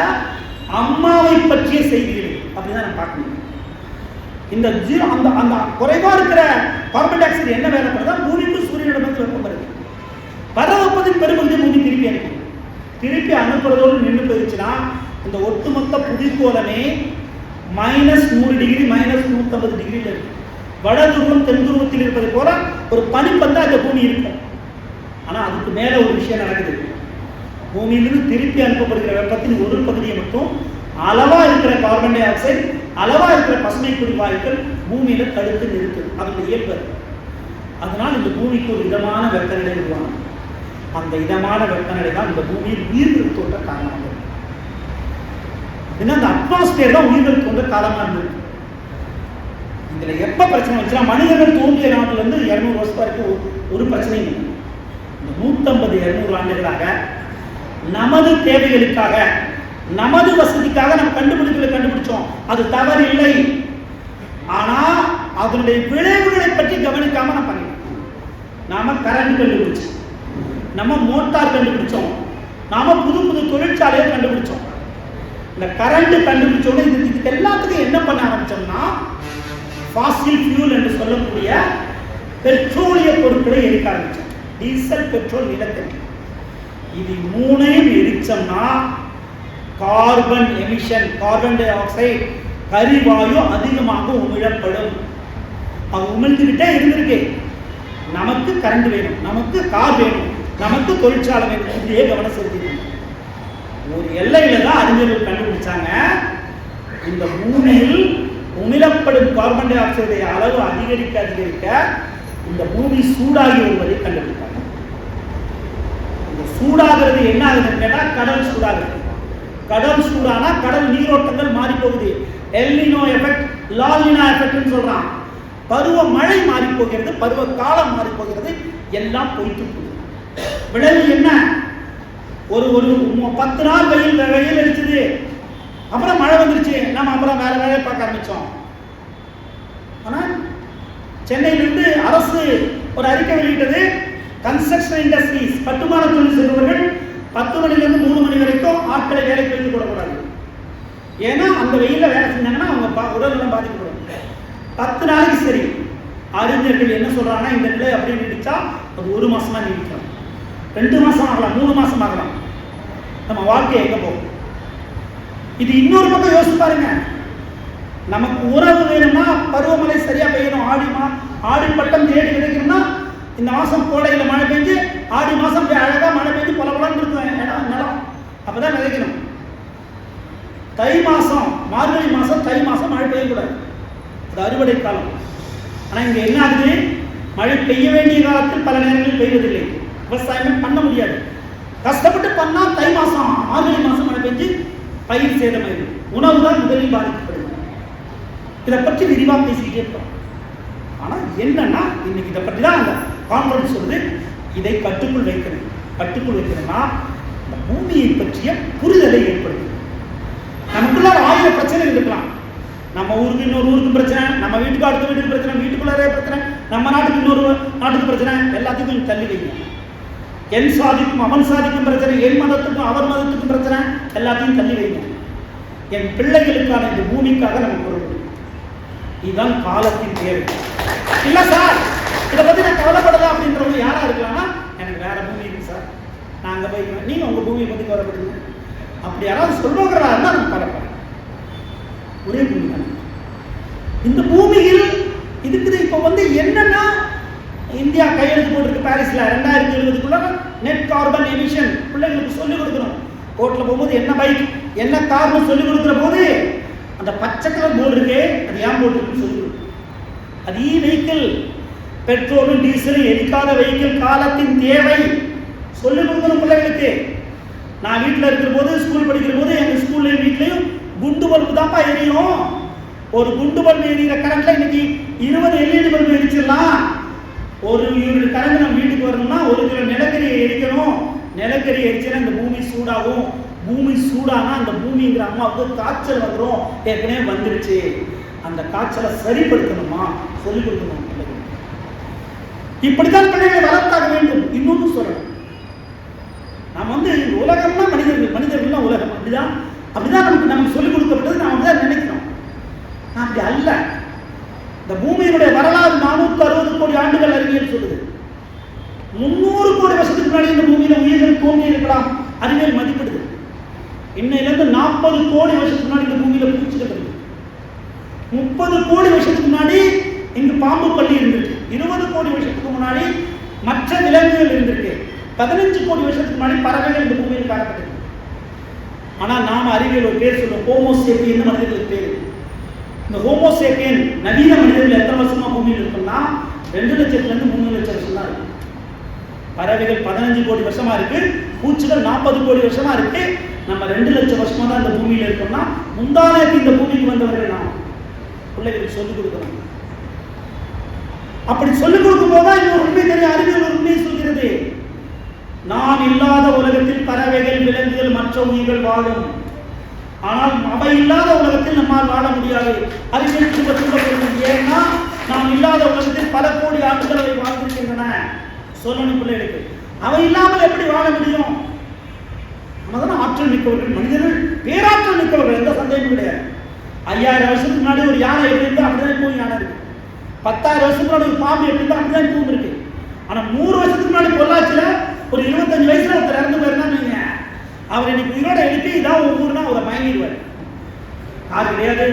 Speaker 1: அம்மாவை பற்றிய செய்திகள் அப்படிதான் நம்ம பார்க்கணும். இந்த அந்த குறைவா இருக்கிற கார்பன் டை ஆக்சைடு என்ன வேலை பண்ணுறதா, பூமிக்கும் சூரியனிடமிருந்து வெப்பம் வருது. பரவப்பதின் பெரும்பகுதி பூமி திருப்பி அனுப்பி அனுப்புறதோடு நின்று போயிடுச்சுன்னா இந்த ஒட்டுமொத்த புவிக்கோளமே -100 டிகிரி -150 டிகிரியில் இருக்கு. வட துருவம் தென் துருவத்தில் இருப்பதை போல ஒரு பனிப்பந்தா இந்த பூமி இருக்கும். ஆனால் அதுக்கு மேலே ஒரு விஷயம் நடக்குது. பூமியிலிருந்து திருப்பி அனுப்பப்படுகிற வெப்பத்தின் ஒரு பகுதியை மட்டும் அளவா இருக்கிற கார்பன் டை ஆக்சைடு, அளவா இருக்கிற பசுமை குடி வாயுக்கள் பூமியில தடுத்து நிறுத்துது. அதனுடைய இயல்பு. அதனால் இந்த பூமிக்கு ஒரு இதமான வெப்பநிலை உருவாகும். அந்த இதமான வெப்பநிலை தான் இந்த பூமியில் உயிர்கள் தோன்ற காரணமாக இருக்கு. ஏன்னா அந்த அட்மாஸ்பியர் தான் உயிர்கள் தோன்ற காலமாக இருந்தது. இதுல எப்ப பிரச்சனை வந்துச்சுன்னா, மனிதர்கள் தோன்றிய நாட்டுல இருந்து 200 வருஷம் வரைக்கும் ஒரு பிரச்சனையும் இல்லை. இந்த 150-200 ஆண்டுகளாக நமது தேவைகளுக்காக, நமது வசதிக்காக நம்ம கண்டுபிடிச்சோம். அது தவறு இல்லை. ஆனா அதனுடைய விளைவுகளை பற்றி கவனிக்காம நம்ம பண்ணிட்டோம். நாம கரண்ட் கண்டுபிடிச்சோம், நம்ம மோட்டார் கண்டுபிடிச்சோம், நாம புது புது தொழிற்சாலையை கண்டுபிடிச்சோம். இந்த கரண்ட் கண்டுபிடிச்சோன்னு இதுக்கு எல்லாத்துக்கும் என்ன பண்ண ஆரம்பிச்சோம்னா, ஃபாசில் ஃபியூல் என்று சொல்லக்கூடிய பெட்ரோலிய பொருட்களை எரிக்க ஆரம்பிச்சோம். டீசல், பெட்ரோல், நிலக்கரி. இது மூணையும் எரிச்சோம்னா carbon emission, carbon dioxide, கரிவாயு அதிகமாக உமிழப்படும். அது உமிழ்ந்துகிட்டே இருந்திருக்கு. நமக்கு கரண்ட் வேணும், நமக்கு கார் வேணும், நமக்கு தொழிற்சாலை வேணும். இப்படியே கவனம் செலுத்திக்கணும். ஒரு எல்லையில தான் அறிஞர்கள் கண்டுபிடிச்சாங்க, இந்த பூமியில் உமிழப்படும் கார்பன் டை ஆக்சைடுடைய அளவு அதிகரிக்க இந்த பூமி சூடாகி வருவதை கண்டுபிடித்தாங்க. இந்த சூடாகிறது என்ன ஆகுதுன்னு கேட்டால், கடல் சூடாகுது. கடல் சூடானா கடல் நீரோட்டங்கள் மாறி போகுது. எல்னினோ எஃபெக்ட், லானினா எஃபெக்ட்னு சொல்றான். பருவ மழை மாறி போகிறது, பருவ காலம் மாறி போகிறது, எல்லாம் போயிட்டு போகுது. விளைவு என்ன? ஒரு 10 நாள் வெயில் அடிச்சது, அப்புறம் மழை வந்துருச்சு, நம்ம அப்புறம் வேற வேலையை பார்க்க ஆரம்பிச்சோம். ஆனால் சென்னையிலிருந்து அரசு ஒரு அறிக்கை வெளியிட்டது, கன்ஸ்ட்ரக்ஷன் இண்டஸ்ட்ரீஸ், கட்டுமான தொழில் செய்பவர்கள் 10 மணிலிருந்து 3 மணி வரைக்கும் ஆட்களை வேலைக்கு வைத்துக் கொள்ளக்கூடாது. ஏன்னா அந்த வெயில வேலை செஞ்சாங்கன்னா அவங்க உடல்நலம் பாதிக்கப்படும். 10 நாளைக்கு சரி. அறிஞர்கள் என்ன சொல்றாங்கன்னா இந்த நிலை அப்படி நீடிச்சா அது 1 மாசமா நீடிக்கலாம், 2 மாசம் ஆகலாம், 3 மாசம் ஆகலாம். நம்ம வாழ்க்கை எங்க போகும்? இது இன்னொரு பக்கம் யோசிச்சு பாருங்க. நமக்கு உறவு வேணும்னா பருவமழை சரியா பெய்யணும். ஆடி பட்டம் தேடி விதைக்கணும்னா இந்த மாசம் கோடையில மழை பெஞ்சு ஆடி மாசம் அழகா மழை பெஞ்சு பலபலன்னு இருக்கும் நிலம், அப்பதான் விதைக்கணும். தை மாசம் மார்கழி மாசம் தை மாசம் மழை பெய்யக்கூடாது, அது அறுவடை காலம். ஆனா இங்க என்ன ஆகுது? மழை பெய்ய வேண்டிய காலத்தில் பல நேரங்களில் பெய்வதில்லை, விவசாயமே பண்ண முடியாது. கஷ்டப்பட்டு பண்ணா தை மாசம் மார்கழி மாசம் மழை பெஞ்சு பயிர் சேதமாயிடும், உணவு தான் முதலில் பாதிக்கப்படுது. இதை பற்றி விரிவாக பேசிக்கிட்டே இருப்போம். ஆனா என்னன்னா இன்னைக்கு இதை பற்றி தான் அந்த கான்ஃபரன்ஸ் சொல்லுது. இதை கட்டுக்குள் வைக்கணும். கட்டுக்குள் வைக்கணும்னா இந்த பூமியை பற்றிய புரிதலை ஏற்படுத்தும். நமக்குள்ள 1000 பிரச்சனைகள் இருக்கலாம். நம்ம ஊருக்கு இன்னொரு ஊருக்கு பிரச்சனை, நம்ம வீட்டுக்கு அடுத்த வீட்டுக்கு பிரச்சனை, வீட்டுக்குள்ளே பிரச்சனை, நம்ம நாட்டுக்கு இன்னொரு நாட்டுக்கு பிரச்சனை, எல்லாத்துக்கும் தள்ளி வைங்க. என் சாதிக்கும் அவன் சாதிக்கும் பிரச்சனை, என் மதத்துக்கும் அவர் மதத்துக்கும் பிரச்சனை, எல்லாத்தையும் தள்ளி வைங்க. என் பிள்ளைகளுக்கான இந்த பூமிக்காக நம்ம பொருள். இதுதான் காலத்தின் தேவை. இல்ல சார் இதை பத்தி நான் கவலைப்படலாம் அப்படின்றவங்க யாரா இருக்கலாம்னா, எனக்கு வேற பூமி இருக்கு சார், நான் அங்க போய்க்கிறேன், நீங்க உங்க பூமியை பத்தி கவலைப்படுங்க. அப்படி யாராவது சொல்லுவாங்களா இருந்தால் நம்ம கவலைப்படலாம். ஒரே பூமி தான் இந்த பூமியில் இருக்குது. இப்போ என்னன்னா இந்தியா கையெழுத்து போட்டிருக்கு பாரிஸ்ல 2070க்குள்ள நெட் கார்பன் எமிஷன். பிள்ளைங்களுக்கு சொல்லிக் கொடுக்கணும். கோர்ட்ல போகும்போது என்ன பைக் என்ன கார்னு சொல்லிக் கொடுக்குற போது அந்த பச்சை கலர் போர்டு இருக்கு, அது ஏன் போட்டுருக்குன்னு சொல்லி கொடுக்கும். அது வெஹிக்கிள், பெட்ரோலும் டீசலும் எரிக்காத வெஹிக்கிள், காலத்தின் தேவை சொல்லிக் கொடுக்கணும் பிள்ளைகளுக்கு. நான் வீட்டில் இருக்கிற போது ஸ்கூல் படிக்கிற போது எங்கள் ஸ்கூல்லையும் வீட்லையும் குண்டு பல்பு தான்ப்பா எரியும். ஒரு குண்டு பல்பு எரிகிற கரண்ட்ல இன்னைக்கு 20 LED பல்பு எரிச்சிடலாம். ஒரு யூனிட் கரண்ட் நம்ம வீட்டுக்கு வரணும்னா 1 கிலோ நிலக்கரியை எரிக்கணும். நிலக்கரி எரிச்சுன்னா இந்த பூமி சூடாகும். பூமி சூடானா அந்த பூமிங்கிற அம்மாவுக்கு காய்ச்சல் வந்துடும். ஏற்கனவே வந்துருச்சு. அந்த காய்ச்சலை சரிப்படுத்தணுமா சொல்லிக் கொடுக்கணும். இப்படித்தான் பிள்ளைகளை வளர்த்தாக வேண்டும். இன்னொன்னு சொல்லணும், நாம் இந்த உலகம்னா மனிதர்கள்னா உலகம் அப்படிதான் நமக்கு சொல்லிக் கொடுக்கப்பட்டது. நாம் அப்படிதான் நினைக்கிறோம். அப்படி அல்ல. இந்த பூமியினுடைய வரலாறு 460 கோடி ஆண்டுகள் அறிவியல் சொல்லுது. 300 கோடி வருஷத்துக்கு முன்னாடி இந்த பூமியில உயிர்கள் தோன்றி இருக்கலாம் அறிவியல் மதிப்பிடுது. இன்னையிலிருந்து 40 கோடி வருஷத்துக்கு முன்னாடி இந்த பூமியில பூச்சிகள் இருக்கு. 30 கோடி வருஷத்துக்கு முன்னாடி இங்கு பாம்பு பள்ளி இருந்திருக்கு. 20 கோடி வருஷத்துக்கு முன்னாடி மற்ற விலங்குகள் இருந்திருக்கு. 15 கோடி வருஷத்துக்கு முன்னாடி பறவைகள் இந்த பூமியில் காணப்பட்டிருக்கு. ஆனா நாம அறிவியல் ஒரு பேர் சொல்லுவோம், ஹோமோசேப்பியன் மனிதர்களுக்கு பேரு. இந்த ஹோமோசேப்பியன் நவீன மனிதர்கள் எத்தனை வருஷமா பூமியில் இருக்குன்னா 2 லட்சத்திலிருந்து 3 லட்சம் வருஷம் தான் இருக்கு. பறவைகள் 15 கோடி வருஷமா இருக்கு, பூச்சிகள் 40 கோடி வருஷமா இருக்கு. நம்ம 2 லட்சம் வருஷமா தான் இந்த பூமியில இருக்கோம்னா முந்தானத்து இந்த பூமிக்கு வந்தவர்கள் நாம் பிள்ளைகளுக்கு சொல்லிக் கொடுக்கணும். அப்படி சொல்லிக் கொடுக்கும் போதுதான் இன்னொரு உண்மை தெரியும். அறிவியல் ஒரு உண்மையை சொல்கிறது. நான் இல்லாத உலகத்தில் பறவைகள், விலங்குகள், மற்ற உயிர்கள் வாழும். ஆனால் அவை இல்லாத உலகத்தில் நம்மால் வாழ முடியாது. அறிவியல் திரும்ப சொல்லுகிறது. ஏன்னா நாம் இல்லாத உலகத்தில் பல கோடி ஆண்டுகள் அவை வாழ்ந்திருக்கின்றன. சொல்லணும் பிள்ளைகளுக்கு. அவை இல்லாமல் எப்படி வாழ முடியும்? நம்ம ஆற்றல் மிக்கவர்கள், மனிதர்கள் பேராற்றல் மிக்கவர்கள், எந்த சந்தேகமும் கிடையாது. 5000 வருஷத்துக்கு முன்னாடி ஒரு யானை எப்படி இருந்தா அப்படிதான் இப்பவும் யானை இருக்கு. 10,000 வருஷத்துக்கு முன்னாடி ஒரு பாம்பு எப்படி இருந்தா அப்படிதான் இப்பவும் இருக்கு. ஆனா 100 வருஷத்துக்கு முன்னாடி பொள்ளாச்சியில ஒரு 25 வயசுல ஒருத்தர் இறந்து போயிருந்தான்னு வைங்க, அவர் இன்னைக்கு உயிரோட எழுப்பி இதான் ஊர்னா அவரை மயங்கிடுவார். கார் கிடையாது,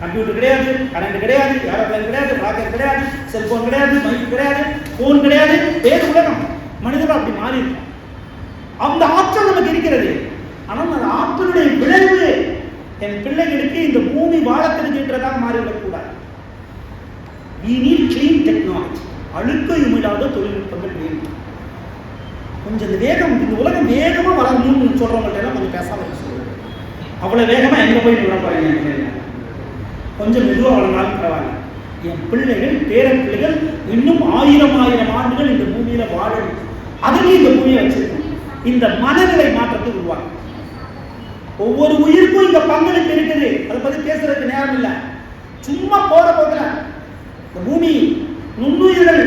Speaker 1: கம்ப்யூட்டர் கிடையாது, கரண்ட் கிடையாது, ஏரோப்ளேன் கிடையாது, ராக்கெட் கிடையாது, செல்போன் கிடையாது, மைக் கிடையாது, போன் கிடையாது. வேறு உலகம். மனிதர்கள் அப்படி மாறி இருக்கும். அந்த ஆற்றல் நமக்கு இருக்கிறது. ஆனால் அந்த ஆற்றலுடைய விளைவு என் பிள்ளைகளுக்கு இந்த பூமி வாழ தெரிஞ்சுன்றதாக மாறிவிடக்கூடாது. We need clean technology. அழுக்கையும் இல்லாத தொழில்நுட்பங்கள் வேண்டும். கொஞ்சம் இந்த வேகம், இந்த உலகம் வேகமா வளரணும்னு சொல்றவங்கள்ட்ட எல்லாம் கொஞ்சம் பேசாம சொல்லுங்க. அவ்வளவு வேகமா எங்க போய் விட போறீங்க? கொஞ்சம் மெதுவா வளர்ந்தாலும் பரவாயில்ல. என் பிள்ளைகள், பேர பிள்ளைகள் இன்னும் 1000 ஆண்டுகள் இந்த பூமியில வாழணும். அதுலயும் இந்த பூமியை வச்சிருக்கணும். இந்த மனநிலை மாற்றத்தை உருவாக்கும். ஒவ்வொரு உயிருக்கும் இங்க பங்களிப்பு இருக்குது. அதை பத்தி பேசுறதுக்கு நேரம் இல்லை. சும்மா போற போதுல இந்த பூமி நுண்ணுயிர்கள்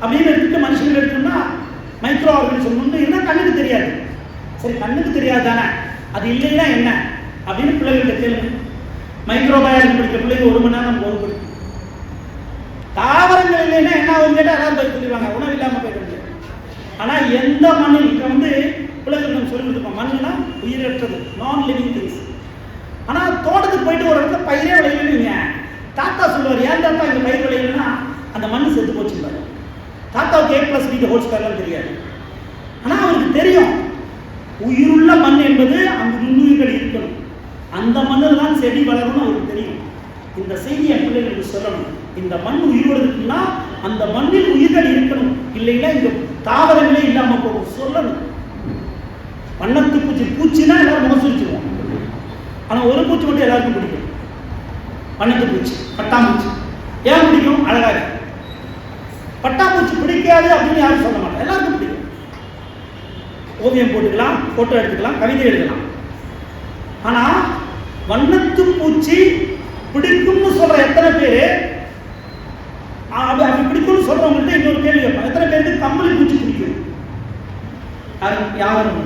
Speaker 1: அப்படின்னு எடுத்துட்டு மனுஷங்கள் எடுத்தோம்னா மைக்ரோ ஆர்கானிசம் நுண்ணுயிர்னா கண்ணுக்கு தெரியாது. சரி, கண்ணுக்கு தெரியாது தானே, அது இல்லைன்னா என்ன? அப்படின்னு பிள்ளைகிட்ட கேளுங்க. மைக்ரோபயாலஜி படிக்கிற பிள்ளைங்க 1 மணி நேரம் நம்ம வகுப்பு. தாவரங்கள் இல்லைன்னா என்ன ஆகும் கேட்டால் எல்லாரும் போய் சொல்லிடுவாங்க, உணவு இல்லாமல் போயிட்டு. ஆனால் எந்த மண்ணில் இப்போ பிள்ளைகள் நம்ம சொல்லி கொடுத்துருக்கோம், மண்ணுனா உயிரற்றது, நான் லிவிங் திங்ஸ். ஆனால் தோட்டத்துக்கு போயிட்டு ஒரு இடத்துல பயிரே விளையலைங்க. தாத்தா சொல்லுவார், ஏன் தாத்தா இங்கே பயிர் விளையலைன்னா அந்த மண் செத்து போச்சுருப்பாரு. தாத்தாவுக்கு A+B² தெரியாது. ஆனால் அவருக்கு தெரியும் உயிருள்ள மண் என்பது அங்கு நுண்ணுயிர்கள் இருக்கணும், அந்த மண்ணில் தான் செடி வளரும்னு அவருக்கு தெரியும். இந்த செய்தி என் பிள்ளைகளுக்கு சொல்லணும். இந்த மண் உயிரோடு இருக்குன்னா அந்த மண்ணில் உயிர்கள் இருக்கணும், இல்லைன்னா இந்த தாவரங்களே இல்லாம போகும் சொல்லணும். வண்ணத்து பூச்சி, பூச்சினா எல்லாரும் முகசுரிச்சிருவோம். ஆனா ஒரு பூச்சி மட்டும் எல்லாருக்கும் பிடிக்கும், வண்ணத்து பூச்சி, பட்டாம்பூச்சி. ஏன் பிடிக்கும்? அழகா இருக்கு. பட்டாம்பூச்சி பிடிக்காது அப்படின்னு யாரும் சொல்ல மாட்டோம், எல்லாருக்கும் பிடிக்கும். ஓவியம் போட்டுக்கலாம், போட்டோ எடுத்துக்கலாம், கவிதை எழுதலாம். ஆனா வண்ணத்து பூச்சி பிடிக்கும்னு சொல்ற எத்தனை பேரு? அப்படி பிடிக்கும்னு சொல்றவங்கள்ட்ட இன்னொரு கேள்வி கேட்பாங்க, எத்தனை பேருக்கு கம்பளி பூச்சி பிடிக்கும்? யாரும்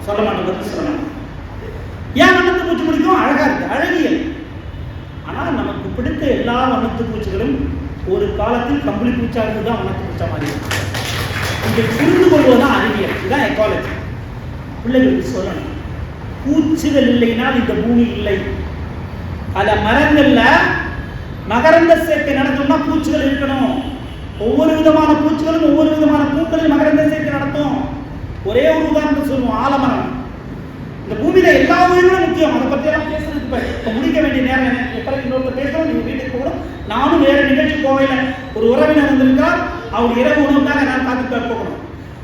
Speaker 1: சொல்ல மாட்டோம், சொல்ல மாட்டோம். ஏன் வண்ணத்து பூச்சி பிடிக்கும்? அழகா இருக்கு, அழகியல். ஆனால் நமக்கு பிடித்த எல்லா வண்ணத்து பூச்சிகளும் ஒரு காலத்தில் கம்பளி பூச்சா இருந்து தான் வண்ணத்து பூச்சா மாறி. இதை புரிந்து கொள்வதுதான் அறிவியல், இதுதான் எக்காலஜி. பிள்ளைகளுக்கு சொல்லணும், பூச்சிகள் இல்லைனால் இந்த பூமி இல்லை. பல மரங்கள்ல மகரந்த சேர்க்கை நடக்கணும்னா பூச்சிகள் இருக்கணும். ஒவ்வொரு விதமான பூச்சிகளும் ஒவ்வொரு விதமான பூக்களில் மகரந்த சேர்க்கை நடத்தும். ஒரே ஒரு உதாரணத்தை சொல்லுவோம், ஆலமரம். இந்த பூமியில எல்லா உயிர்களும் முக்கியம். அதை பற்றி எல்லாம் பேசுறதுக்கு இப்போ முடிக்க வேண்டிய நேரம் எனக்கு. பிறகு இன்னொருத்தர் பேசுறோம், நீங்க வீட்டுக்கு போகணும். நானும் வேற நிகழ்ச்சி போகல, ஒரு உறவினர் வந்திருக்கார், அவர் இரவு உணவுக்காக நான் காத்துட்டு போகணும்.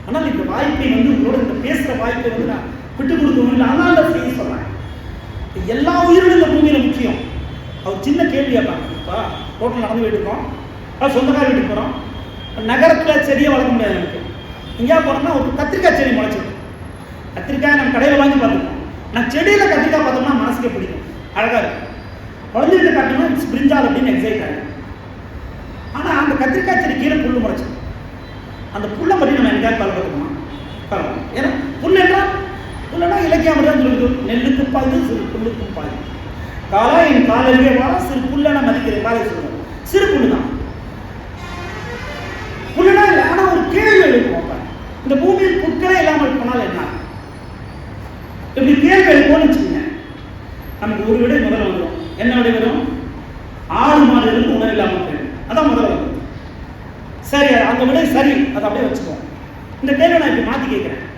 Speaker 1: ஆனால் இந்த வாய்ப்பை உங்களோட இந்த பேசுற வாய்ப்பை நான் விட்டு கொடுக்கணும் இல்லை, அதனால தான் செய்ய சொல்றேன். எல்லா உயிர்களும் இந்த பூமியில முக்கியம். அவர் சின்ன கேள்வி கேட்பாங்க. இப்போ ரோட்டில் நடந்து போயிட்டு இருக்கோம், சொந்தக்கார வீட்டுக்கு போகிறோம். நகரத்தில் செடியை வளர்க்க முடியாது. எனக்கு எங்கேயா போனோம்னா ஒரு கத்திரிக்காய் செடி முளைச்சிடும். கத்திரிக்காய் நம்ம கடையில் வாங்கி பார்த்துருக்கோம். நான் செடியில் கத்திரிக்காய் பார்த்தோம்னா மனசுக்கே பிடிக்கும், அழகாக இருக்கும். குழந்தைகிட்ட காட்டணும் இட்ஸ் பிரிஞ்சால் அப்படின்னு எக்ஸைட் ஆகும். ஆனால் அந்த கத்திரிக்காய் செடி கீழே புல் முளைச்சிடும். அந்த புல்லை பற்றி நம்ம எங்கேயாவது கலந்துக்கணுமா? கலக்கணும். ஏன்னா புல்லுன்னா இலக்கியம் தான் சொல்லுது, நெல்லுக்கும் பாய்ந்து சிறு புல்லுக்கும் பாய்ந்து. காலா என் காலையிலே வர சிறு புல்லை நான் மதிக்கிறேன். காலை சொல்லுவேன், சிறு புல்லு தான். புல்லுனா இல்லை. ஆனால் ஒரு கேள்வி எழுப்போம், இந்த பூமியில் புற்களே இல்லாமல் போனால் என்ன? இப்படி கேள்வி எழுப்போம்னு வச்சுக்கோங்க, நமக்கு ஒரு விடை முதல்ல வந்துடும். என்ன விடை வரும்? ஆடு மாடுகளுக்கு உணவு இல்லாமல் போயிடும். அதான் முதல்ல வரும். சரி, அந்த விடை சரி, அதை அப்படியே வச்சுக்கோம். இந்த கேள்வி நான் இப்படி மாற்றி கேட்குறேன்.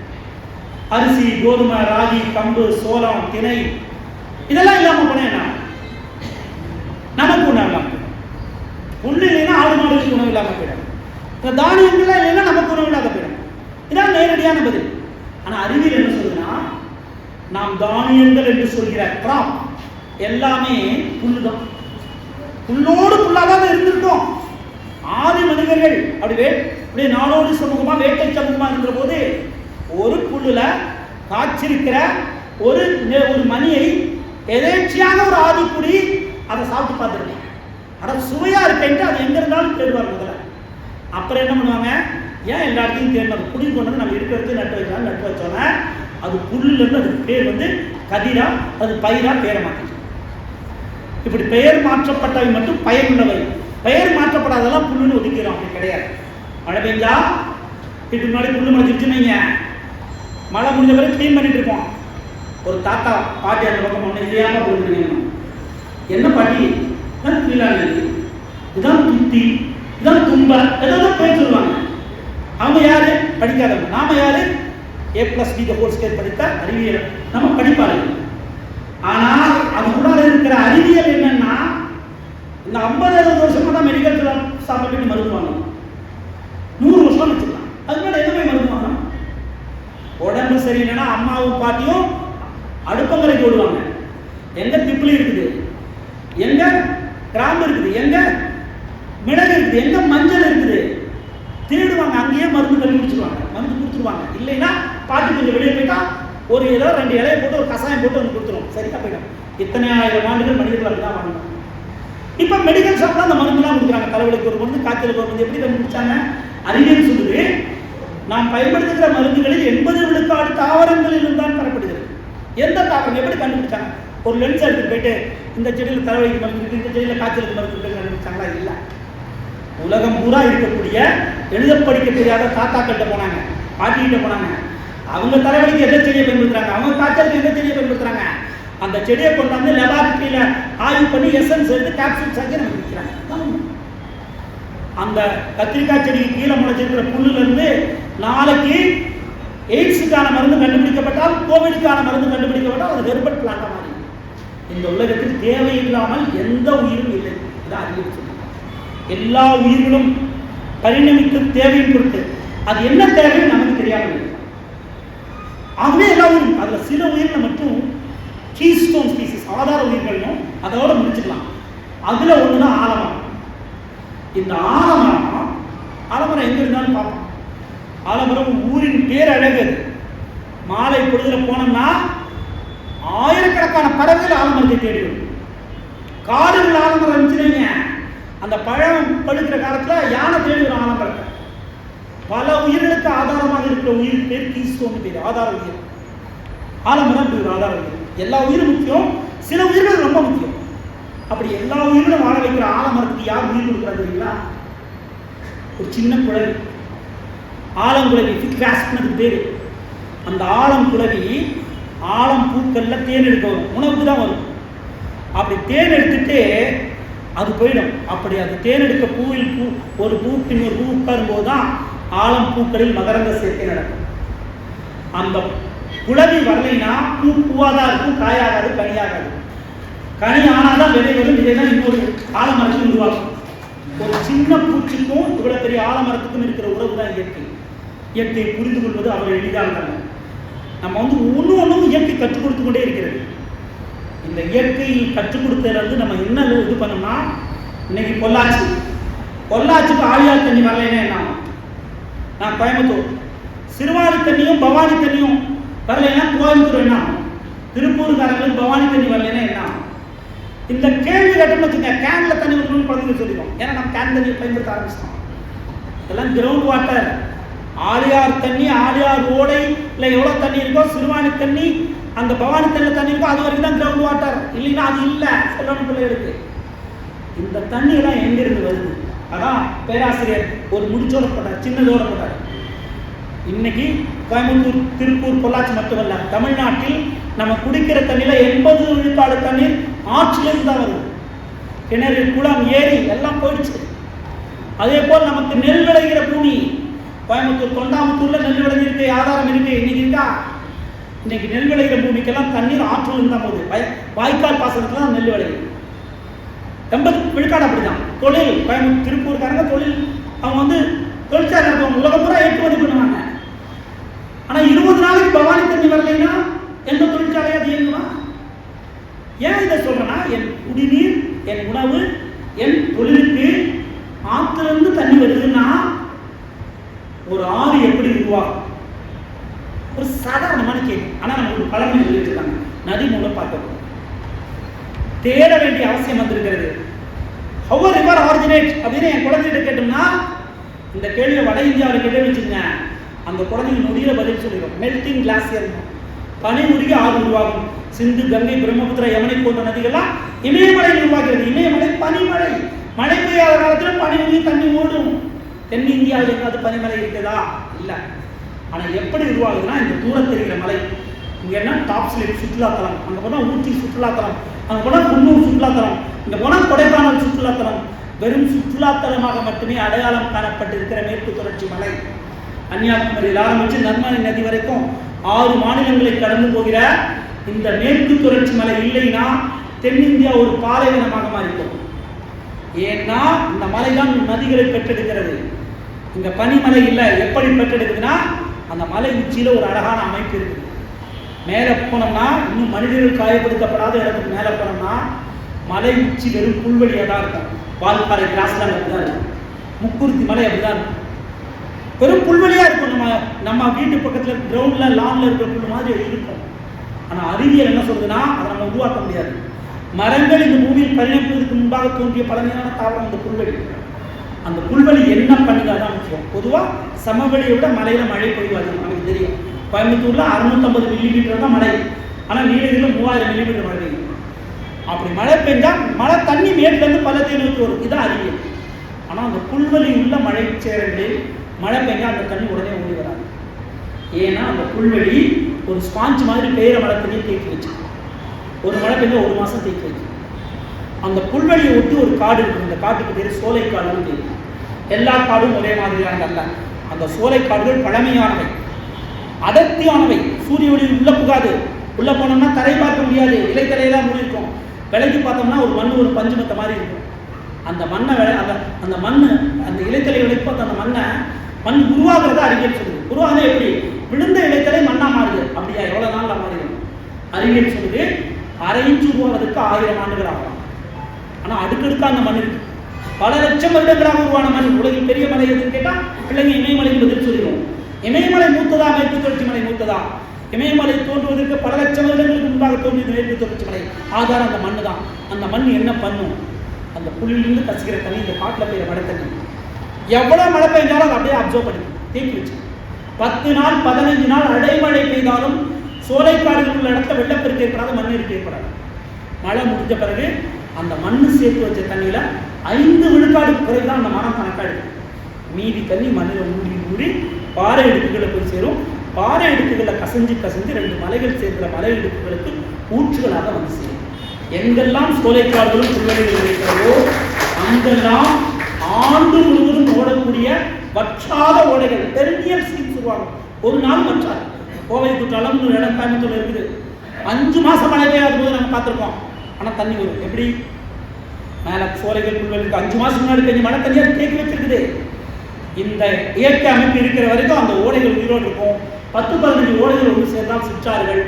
Speaker 1: அரிசி, கோதுமை, ராகி, கம்பு, சோளம், திணை இதெல்லாம் இல்லாமல் போனா என்ன? நமக்கு உணவு இல்லாமல் போயிடும். புல்லு இல்லைன்னா ஆடு மாடுகளுக்கு உணவு இல்லாமல் போயிடும். இந்த தானியங்கள்லாம் இல்லைன்னா நமக்கு உணவு இல்லாத போயிடும். இதான் நேரடியான பதில். ஆனால் அறிவியல் என்ன சொல்லுதுன்னா, நாம் தானியங்கள் என்று சொல்கிற கிராப் எல்லாமே புல்லு தான். புல்லோடு புல்லாதான் இருந்திருக்கோம். ஆதி மனிதர்கள் அப்படியே நாளோடு சமூகமா வேட்டை சமூகமா இருக்கிற போது ஒரு புல்லுல காய்ச்சிருக்கிற ஒரு மணியை எதேச்சியாக ஒரு ஆதிக்குடி அதை சாப்பிட்டு பார்த்துருக்கேன். ஆனால் சுவையா இருக்கேன்ட்டு அது எங்க இருந்தாலும் தேடுவார் முதல்ல. அப்புறம் என்ன பண்ணுவாங்க, ஏன் எல்லா இடத்தையும் தேடினது புடி கொண்டு நம்ம இருக்கிறது நட்டு வச்சோன்னா அது புல்லுலேருந்து அதுக்கு பேர் கதிரா, அது பயிரா பேரை மாற்றிச்சு. இப்படி பெயர் மாற்றப்பட்டவை மட்டும் பயனுள்ளவை, பெயர் மாற்றப்படாதெல்லாம் புல்லுன்னு ஒதுக்கிறோம். அப்படி கிடையாது. மழை பெஞ்சா இதுக்கு முன்னாடி புல்லு முளைச்சிருச்சுன்னு வைங்க, மழை முடிஞ்ச பிறகு க்ளீன் பண்ணிட்டு இருப்போம். ஒரு தாத்தா பாட்டி அந்த பக்கம் ஒன்று இல்லையாம போட்டுருக்கீங்க, என்ன பாட்டி கீழாங்க, இதான் துத்தி, இதான் தும்ப, ஏதாவது பேர் சொல்லுவாங்க. அவங்க யாரு? படிக்காதவங்க. நாம யாரு? A+B² படித்த அறிவியல் நம்ம படிப்பார்கள். ஆனால் அதுக்குள்ளார இருக்கிற அறிவியல் என்னன்னா, இந்த 50-60 வருஷமா தான் மெடிக்கல் ஷாப்ல போய் மருந்து வாங்கணும். 100 வருஷம் வச்சுக்கலாம். அதுக்கு மேலே என்ன போய் மருந்து வாங்கணும்? உடம்பு சரியில்லைன்னா அம்மாவும் பாட்டியும் அடுப்பங்கரைக்கு ஓடுவாங்க. எங்க திப்பிலி இருக்குது, எங்க கிராம்பு இருக்குது, எங்க மிளகு இருக்குது, எங்க மஞ்சள் இருக்குது, தேடுவாங்க. அங்கேயே மருந்து கண்டுபிடிச்சிருவாங்க, மருந்து கொடுத்துருவாங்க. இல்லைன்னா பாட்டி கொஞ்சம் வெளியே போயிட்டா ஒரு ஏதோ 2 இலையை போட்டு ஒரு கசாயம் போட்டு வந்து கொடுத்துருவோம், சரியா போயிடும். இத்தனை ஆயிரம் ஆண்டுகள் மனிதர்கள் தான் வாங்கணும். இப்போ மெடிக்கல் ஷாப்ல அந்த மருந்துலாம் கொடுக்குறாங்க. தலைவலிக்கு ஒரு மருந்து, காய்ச்சலுக்கு ஒரு மருந்து. எப்படி கண்டுபிடிச்சாங்க? அறிவியல் சொல்லுது, நாம் பயன்படுத்துகிற மருந்துகளில் 80 விழுக்காடு தாவரங்களில் தான் பெறப்படுகிறது. எந்த தாவரம்? எப்படி கண்டுபிடிச்சாங்க? ஒரு லென்ஸ் எடுத்துட்டு போயிட்டு இந்த செடியில் தலைவலிக்கு மருந்து இருக்கு, இந்த செடியில் காய்ச்சலுக்கு மருந்து இருக்குன்னு கண்டுபிடிச்சாங்களா? இல்லை. உலகம் பூரா இருக்கக்கூடிய எழுத படிக்க தெரியாத தாத்தாக்கிட்ட போனாங்க, பாட்டிக்கிட்ட போனாங்க. அவங்க தலைவலிக்கு எந்த செடியை பயன்படுத்துறாங்க, அவங்க காய்ச்சலுக்கு எந்த செடியை பயன்படுத்துறாங்க, அந்த செடியை கொண்டு வந்து லெபார்டரியில ஆய்வு பண்ணி எசன்ஸ் எடுத்து கேப்சூல்ஸ் ஆக்கி நமக்கு விற்கிறாங்க. அந்த கத்திரிக்காய் செடிக்கு கீழே முளைச்சிருக்கிற புல்லுல இருந்து நாளைக்கு எய்ட்ஸுக்கான மருந்து கண்டுபிடிக்கப்பட்டால், கோவிடுக்கான மருந்து கண்டுபிடிக்கப்பட்டால் அது ஹெர்பல் பிளான்டா மாறி. இந்த உலகத்தில் தேவையில்லாமல் எந்த உயிரும் இல்லை. இதான் அறிவியல். எல்லா உயிர்களும் பரிணமிக்கும் தேவையும் பொறுத்து அது என்ன தேவைன்னு நமக்கு தெரியாமல். ஆகவே எல்லா உயிரும், அதுல சில உயிர்கள் மட்டும் கீஸ்டோன் ஸ்பீசிஸ், ஆதார உயிர்கள்னும் அதோட முடிச்சுக்கலாம். அதுல ஒண்ணுதான் ஆலமரம். இந்த ஆலமரம் எங்க இருந்தாலும் பார்ப்போம். ஆலமரம் ஊரின் பேரழகு. மாலை பொழுதுல போனோம்னா ஆயிரக்கணக்கான பறவைகள் ஆலமரத்தை தேடிடும். காடுகள் ஆலமரம் இருந்துச்சுன்னு அந்த பழம் பழுக்கிற காலத்துல யானை தேடி ஒரு ஆலமரம். பல உயிர்களுக்கு ஆதாரமாக இருக்கிற உயிர் பேர் கீஸ்டோன் பேர், ஆதார உயிர். ஆலமரம் ஒரு ஆதார உயிர். எல்லா உயிரும் முக்கியம், சில உயிர்கள் ரொம்ப முக்கியம். அப்படி எல்லா உயிர்களும் வாழ வைக்கிற ஆலமரத்துக்கு யார் உயிர் கொடுக்குறாங்க தெரியுங்களா? ஒரு சின்ன குழவி, ஆலங்குழவி, ஃபிக்ராஸ்னு பேரு. அந்த ஆலங்குழவி ஆலம் பூக்கள்ல தேன் எடுக்க வரும், உணவுக்கு தான் வரும். அப்படி தேன் எடுத்துட்டு அது போயிடும். அப்படி அது தேன் எடுக்க பூவில் ஒரு பூப்பின் ஒரு பூ உட்காரும்போது தான் ஆலம் பூக்களில் மகரந்த சேர்க்கை நடக்கும். அந்த குழவி வரலைன்னா பூ பூவாதான் இருக்கும், காயாகாது, கனியாகாது. கனி ஆனாதான் விதை வரும். விதைதான் இன்னொரு ஆலமரத்தில் உருவாக்கும். ஒரு சின்ன பூச்சிக்கும் இவ்வளவு பெரிய ஆலமரத்துக்கும் இருக்கிற உறவு தான் இயற்கை. இயற்கையை புரிந்து கொள்வது அவர் எளிதாக. நம்ம ஒன்றும் இயற்கை கற்றுக் கொடுத்து கொண்டே இருக்கிறது. இந்த இயற்கை கற்றுக் கொடுத்ததுலேருந்து நம்ம என்ன இது பண்ணோம்னா, இன்னைக்கு பொள்ளாச்சிக்கு ஆழியார் தண்ணி வரலைன்னா என்ன ஆகும்? நான் கோயம்புத்தூர், சிறுவாணி தண்ணியும் பவானி தண்ணியும் வரலைன்னா கோயம்புத்தூர் என்ன ஆகும்? திருப்பூருக்காரங்களுக்கு பவானி தண்ணி வரலைன்னா என்ன ஆகும்? இந்த கேள்வி கேட்டோம்னு வச்சுங்க, கேன்ல தண்ணி வரணும்னு குழந்தைங்க சொல்லிடுவோம். ஏன்னா நம்ம கேன் தண்ணியை பயன்படுத்த ஆரம்பிச்சிட்டோம். இதெல்லாம் கிரவுண்ட் வாட்டர். ஆழியார் தண்ணி, ஆழியார் ஓடை இல்லை எவ்வளோ தண்ணி இருக்கோ, சிறுவாணி தண்ணி, அந்த பவானி தண்ணியில் தண்ணி இருக்கோ, அது வரைக்கும் தான் கிரவுண்ட் வாட்டர். இல்லைன்னா அது இல்லை சொல்லணும் பிள்ளைகளுக்கு. இந்த தண்ணியெல்லாம் எங்கிருந்து வருது? அதான் பேராசிரியர் ஒரு முடிச்சோட போட்டார், சின்னதோட போட்டார். இன்னைக்கு கோயம்புத்தூர், திருப்பூர், பொள்ளாச்சி மட்டுமல்ல, தமிழ்நாட்டில் நம்ம குடிக்கிற தண்ணியில 80 விழுக்காடு தண்ணீர் ஆற்றிலிருந்து தான் வருது. கிணறு, குளம், ஏரி எல்லாம் போயிடுச்சு. அதே போல் நமக்கு நெல் விளைகிற பூமி, கோயம்புத்தூர் தொண்டாமுத்தூர்ல நெல் விளைஞ்சிருக்கு, ஆதாரம் இருக்கு. இன்னைக்கு இருக்கா? இன்னைக்கு நெல் விளைகிற பூமிக்கெல்லாம் தண்ணீர் ஆற்றிலிருந்து தான் போகுது. வாய்க்கால் பாசனத்துல தான் நெல் விளையுது. 80 விழுக்காடு அப்படிதான். தொழில், கோயம்புத்தூர் திருப்பூர்காரங்க தொழில், அவங்க தொழிற்சாலை நடத்துவாங்க, உலகம் பூரா ஏற்றுமதி பண்ணுவாங்க. ஆனா 20 நாளைக்கு பவானி தண்ணி வரலைன்னா எந்த தொழிற்சாலையா அது இயங்குமா? ஏன் இதை சொல்றேன்னா, என் குடிநீர், என் உணவு, என் தொழிலுக்கு ஆற்றிலிருந்து தண்ணி வருதுன்னா ஒரு ஆறு எப்படி உருவாகும்? ஒரு சாதாரணமான கேள்வி. ஆனா நம்ம ஒரு பழமொழி சொல்லி வச்சிருக்காங்க, நதி மூலம் பார்க்கணும். தேட வேண்டிய அவசியம் வந்திருக்கிறது. How a river originates அப்படின்னு என் குழந்தைகிட்ட கேட்டோம்னா, இந்த கேள்வியை வட இந்தியாவில் கேட்டு வச்சுங்க, அந்த குழந்தைங்க நொடியில பதில் சொல்லிடும். மெல்டிங் கிளாசியர், பனி உருகி ஆறு உருவாகும். சிந்து, கங்கை, பிரம்மபுத்திரா, யமுனை போன்ற நதிகள்லாம் இமயமலையில் உருவாகிறது. இமயமலை பனிமலை. மழை பெய்யாத காலத்தில் பனி உருகி தண்ணி ஓடும். தென்னிந்தியாவில் எங்காவது பனிமலை இருக்குதா? இல்லை. ஆனால் எப்படி உருவாகுதுன்னா, இந்த தூரம் தெரிகிற மலை, இங்கே என்ன டாப் ஸ்லிப் சுற்றுலாத்தலம், அங்கே போனால் ஊட்டி சுற்றுலாத்தலம், அங்கே போனால் குன்னூர் சுற்றுலாத்தலம், இங்கே போனால் கொடைக்கானல் சுற்றுலாத்தலம். வெறும் சுற்றுலாத்தலமாக மட்டுமே அடையாளம் காணப்பட்டிருக்கிற மேற்கு தொடர்ச்சி மலை, கன்னியாகுமரியில் ஆரம்பித்து நர்மதை நதி வரைக்கும் 6 மாநிலங்களை கடந்து போகிற இந்த மேற்கு தொடர்ச்சி மலை இல்லைன்னா தென்னிந்தியா ஒரு பாலைவனமாக மாறிடும். ஏன்னா இந்த மலைதான் நதிகளை பெற்றெடுக்கிறது. இங்க பனிமலை இல்லை. எப்படி பெற்றெடுக்குதுன்னா, அந்த மலை உச்சியில ஒரு அழகான அமைப்பு இருக்குது. மேலே போனோம்னா, இன்னும் மனிதர்கள் காயப்படுத்தப்படாத இடத்துக்கு மேலே போனோம்னா மலை உச்சி வெறும் புல்வெளியாக தான் இருக்கும். வால்பாறை கிராஸ்லாண்ட் அப்படிதான் இருக்கும். முக்குருத்தி மலை அப்படிதான் இருக்கும். வெறும் புல்வெளியாக இருக்கும். நம்ம வீட்டு பக்கத்தில் கிரவுண்ட்ல லான்ல இருக்கிற புல் மாதிரி இருக்கும். ஆனால் அறிவியல் என்ன சொல்றதுன்னா, அதை நம்ம உருவாக்க முடியாது. மரங்கள் இந்த பூமியில் பரிணமிப்பதற்கு முன்பாக தோன்றிய பழமையான தாவரம் அந்த புல்வெளி. அந்த புல்வெளி என்ன பண்ணுங்க அதான் முக்கியம். பொதுவாக சமவெளியை விட மலையில மழை பொழிவாது நமக்கு தெரியும். கோயம்புத்தூர்ல 650 மில்லிமீட்டர் தான் மழை. ஆனால் நீலகிரியில் 3000 மில்லிமீட்டர் மழை பெய்யும். அப்படி மழை பெஞ்சா மழை தண்ணி மேட்டிலேருந்து பள்ளத்தை நோக்கி வரும். இதுதான் அறிவியல். ஆனால் அந்த புல்வெளி உள்ள மழை சேரங்களில் மழை பெஞ்சா அந்த தண்ணி உடனே ஓடி வராது. ஏன்னா அந்த புல்வெளி ஒரு ஸ்பாஞ்ச் மாதிரி பெய்கிற மழை தண்ணியை தேக்கி வச்சு, ஒரு மழை பெஞ்சா 1 மாதம் தேக்கி வச்சு. அந்த புல்வெளியை ஒட்டி ஒரு காடு இருக்குது. அந்த காட்டுக்கு பேர் சோலைக்காடுன்னு பேர். எல்லா காடும் ஒரே மாதிரியானது அல்ல. அந்த சோலைக்காடுகள் பழமையானவை, அடர்த்தியானவை. சூரிய ஒளி உள்ள புகாது. உள்ள போனோம்னா தரை பார்க்க முடியாது, இலைத்தலையெல்லாம் மூடி இருக்கும். விலைக்கு பார்த்தோம்னா ஒரு மண், ஒரு பஞ்சு மத்த மாதிரி இருக்கும். அந்த மண்ணை அந்த மண், அந்த இலைத்தலை விலைக்கு பார்த்து அந்த மண் உருவாகிறத அறிவியல் சொல்லுது. உருவாகிறது எப்படி? விழுந்த இலைத்தலை மண்ணா மாறுது. அப்படியா? எவ்வளோ நாளில் மாறிடும்? அறிவியல் சொல்லுது 1/2 இன்ச் உருவாகிறதுக்கு 1000 ஆண்டுகள் ஆகலாம். ஆனால் அடுக்கடுக்கா அந்த மண் இருக்கு. பல லட்சம் வருடங்களாக உருவான மண். உலகில் பெரிய மலை எதுன்னு கேட்டால் பிள்ளைங்க இமயமலைக்கு பதில் சொல்லிடுவோம். இமயமலை மூத்ததா, மேற்கு தொடர்ச்சி மலை மூத்ததா? இமயமலை தோன்றுவதற்கு பல லட்சம் வருடங்களுக்கு முன்பாக தோன்றியது மேற்கு தொடர்ச்சி மலை. ஆதாரம் அந்த மண் தான். அந்த மண் என்ன பண்ணும்? அந்த புல்லிலிருந்து கசிக்கிற தண்ணி, இந்த காட்டில் பெய்கிற மழை தண்ணி எவ்வளோ மழை பெய்ஞ்சாலும் அதை அப்படியே அப்சர்வ் பண்ணி தேக்கி வச்சு 10 நாள் 15 நாள் அடைமழை பெய்தாலும் சோலைக்காடுகள் உள்ள இடத்த வெள்ளப்பெருக்கு ஏற்படாத, மண் இருக்கு ஏற்படாது. மழை முடிஞ்ச பிறகு அந்த மண் சேர்த்து வச்ச தண்ணியில் 5 விழுக்காடுக்கு பிறகு தான் அந்த மரம் கணக்காடு. மீதி தண்ணி மண்ணில் ஊறி பாறை இடுக்குகளை போய் சேரும். பாறை இடுக்குகளை கசஞ்சு 2 மலைகள் சேர்க்கிற மலை இடுக்குகளுக்கு ஊற்றுகளாக வந்து சேரும். எங்கெல்லாம் சோலைக்காடுகளும் புல்வெளிகள் இருக்கிறதோ அங்கெல்லாம் ஆண்டு முழுவதும் ஓடக்கூடிய வற்றாத ஓடைகள், பெருநியல் சீட்ஸ் உருவாகும். ஒரு நாள் வற்றாது. கோவை குற்றாலம் ஒரு இடம் கோயம்புத்தூர் இருக்குது. 5 மாதம் மழை பெய்யாத போது நம்ம பார்த்துருக்கோம். ஆனால் தண்ணி வரும். எப்படி? மேலே சோலைகள் புல்வெளிக்கு 5 மாதம் முன்னாடி பெஞ்ச மழை தண்ணியாக தேக்கி வச்சிருக்குது. இந்த இயற்கை அமைப்பு இருக்கிற வரைக்கும் அந்த ஓடைகள் உயிரோடு இருக்கும். 10-15 ஓடைகள் ஒன்று சேர்ந்தால் சிற்றாறுகள்,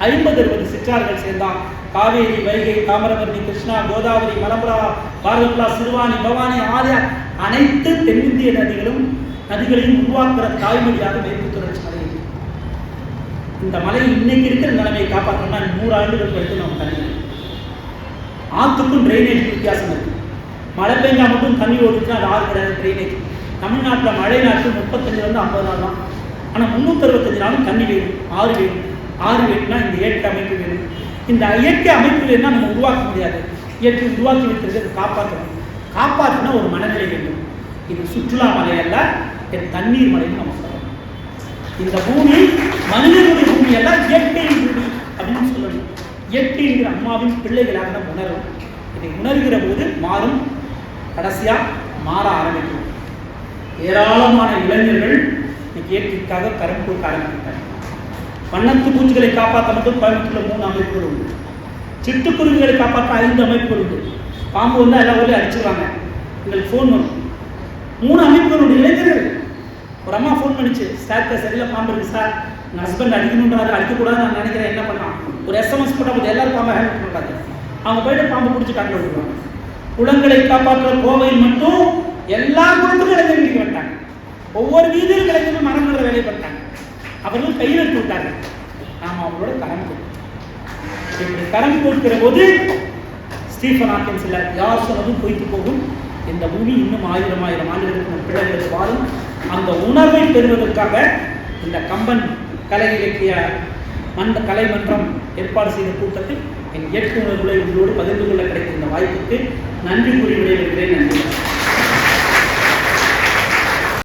Speaker 1: 50-60 சிற்றாறுகள் சேர்ந்தால் காவேரி, வைகை, தாமிரபரணி, கிருஷ்ணா, கோதாவரி, மலம்புரா, பாரதப்புலா, சிறுவாணி, பவானி ஆகிய அனைத்து தென்னிந்திய நதிகளையும் உருவாக்குற தாய்மொழியாக மேற்கு தொடர்ச்சி மலை. இந்த மலை இன்னைக்கு இருக்கிற நிலைமையை காப்பாற்றணும்னா 100 ஆண்டுகள் கழித்து நம்ம தண்ணி. ஆற்றுக்கும் ட்ரைனேஜ் வித்தியாசம் இருக்கு. மழை பெஞ்சா மட்டும் தண்ணி ஓடுச்சுன்னா அது ஆறு கிடையாது ட்ரைனேஜ். தமிழ்நாட்டில் மழை நாட்கள் 35 50 நாள் தான். ஆனால் 365 நாளும் தண்ணி வேணும், ஆறு வேணும். ஆறு வேணும்னா இந்த இயற்கை அமைப்பு வேணும். இந்த இயற்கை அமைப்பு வேணும்னா நம்ம உருவாக்க முடியாது. இயற்கை உருவாக்கி வைக்கிறது காப்பாற்றணும். காப்பாற்றினா ஒரு மனநிலை வேண்டும். இது சுற்றுலா மலை அல்ல, என் தண்ணீர் மலைன்னு நம்ம சொல்லணும். இந்த பூமி மனிதனுடைய பூமி அல்ல, இயற்கையின் பூமி அப்படின்னு சொல்லணும். இயற்கை என்கிற அம்மாவின் பிள்ளைகளாக நம்ம உணரும். இதை உணர்கிற போது மாறும், கடைசியாக மாற ஆரம்பிக்கும். ஏராளமான இளைஞர்கள் இன்னைக்கு இயற்கைக்காக கரம் கொடுக்க ஆரம்பித்தார்கள். வண்ணத்து பூச்சிகளை காப்பாற்ற மட்டும் கோயம்புத்தூர்ல 3 அமைப்புகள் உண்டு. சிட்டுக்குருவிகளை காப்பாற்ற 5 அமைப்புகள் உண்டு. பாம்பு வந்தால் எல்லா ஊர்லையும் அடிச்சுருவாங்க. எங்களுக்கு ஃபோன் வரும். 3 அமைப்புகள் உண்டு. இளைஞர்கள். ஒரு அம்மா ஃபோன் பண்ணிச்சு, சார் சரியில் பாம்பு இருக்கு சார், எங்கள் ஹஸ்பண்ட் அடிக்கணுன்றாரு, அடிக்கக்கூடாது நான் நினைக்கிறேன், என்ன பண்ணலாம்? ஒரு SMS போட்டால் போது எல்லாரும் பாம்பை ஹேண்டில் பண்ணுறாங்க. அவங்க போய்ட்டு பாம்பு பிடிச்சி காட்டில் விடுவாங்க. குளங்களை காப்பாற்ற கோவையில் மட்டும் எல்லா குளத்துக்கும் இளைஞர்களுக்கு வந்துட்டாங்க. ஒவ்வொரு வீதியிலும் இளைஞர்கள் மரம் நடுற வேலையை பண்ணிட்டாங்க. அவர்கள் கையில் எடுத்து விட்டார்கள். நாம் அவங்களோட கரம் கொடுத்தோம். இப்படி கரம் கொடுக்கிற போது ஸ்டீஃபன் ஹாக்கின்ஸ் இல்லை, யார் சொன்னதும் பொய்த்து போகும். இந்த பூமி இன்னும் 1000 ஆண்டுகளுக்கு நம் பிள்ளைகளுக்கு வாழும். அந்த உணர்வை பெறுவதற்காக இந்த கம்பன் கலை இலக்கிய கலை மன்றம் ஏற்பாடு செய்த கூட்டத்தில் என் இயற்கை உணர்வுகளை உங்களோடு பகிர்ந்து கொள்ள கிடைத்த இந்த வாய்ப்புக்கு நன்றி கூறி விடைபெறுகிறேன். நன்றி.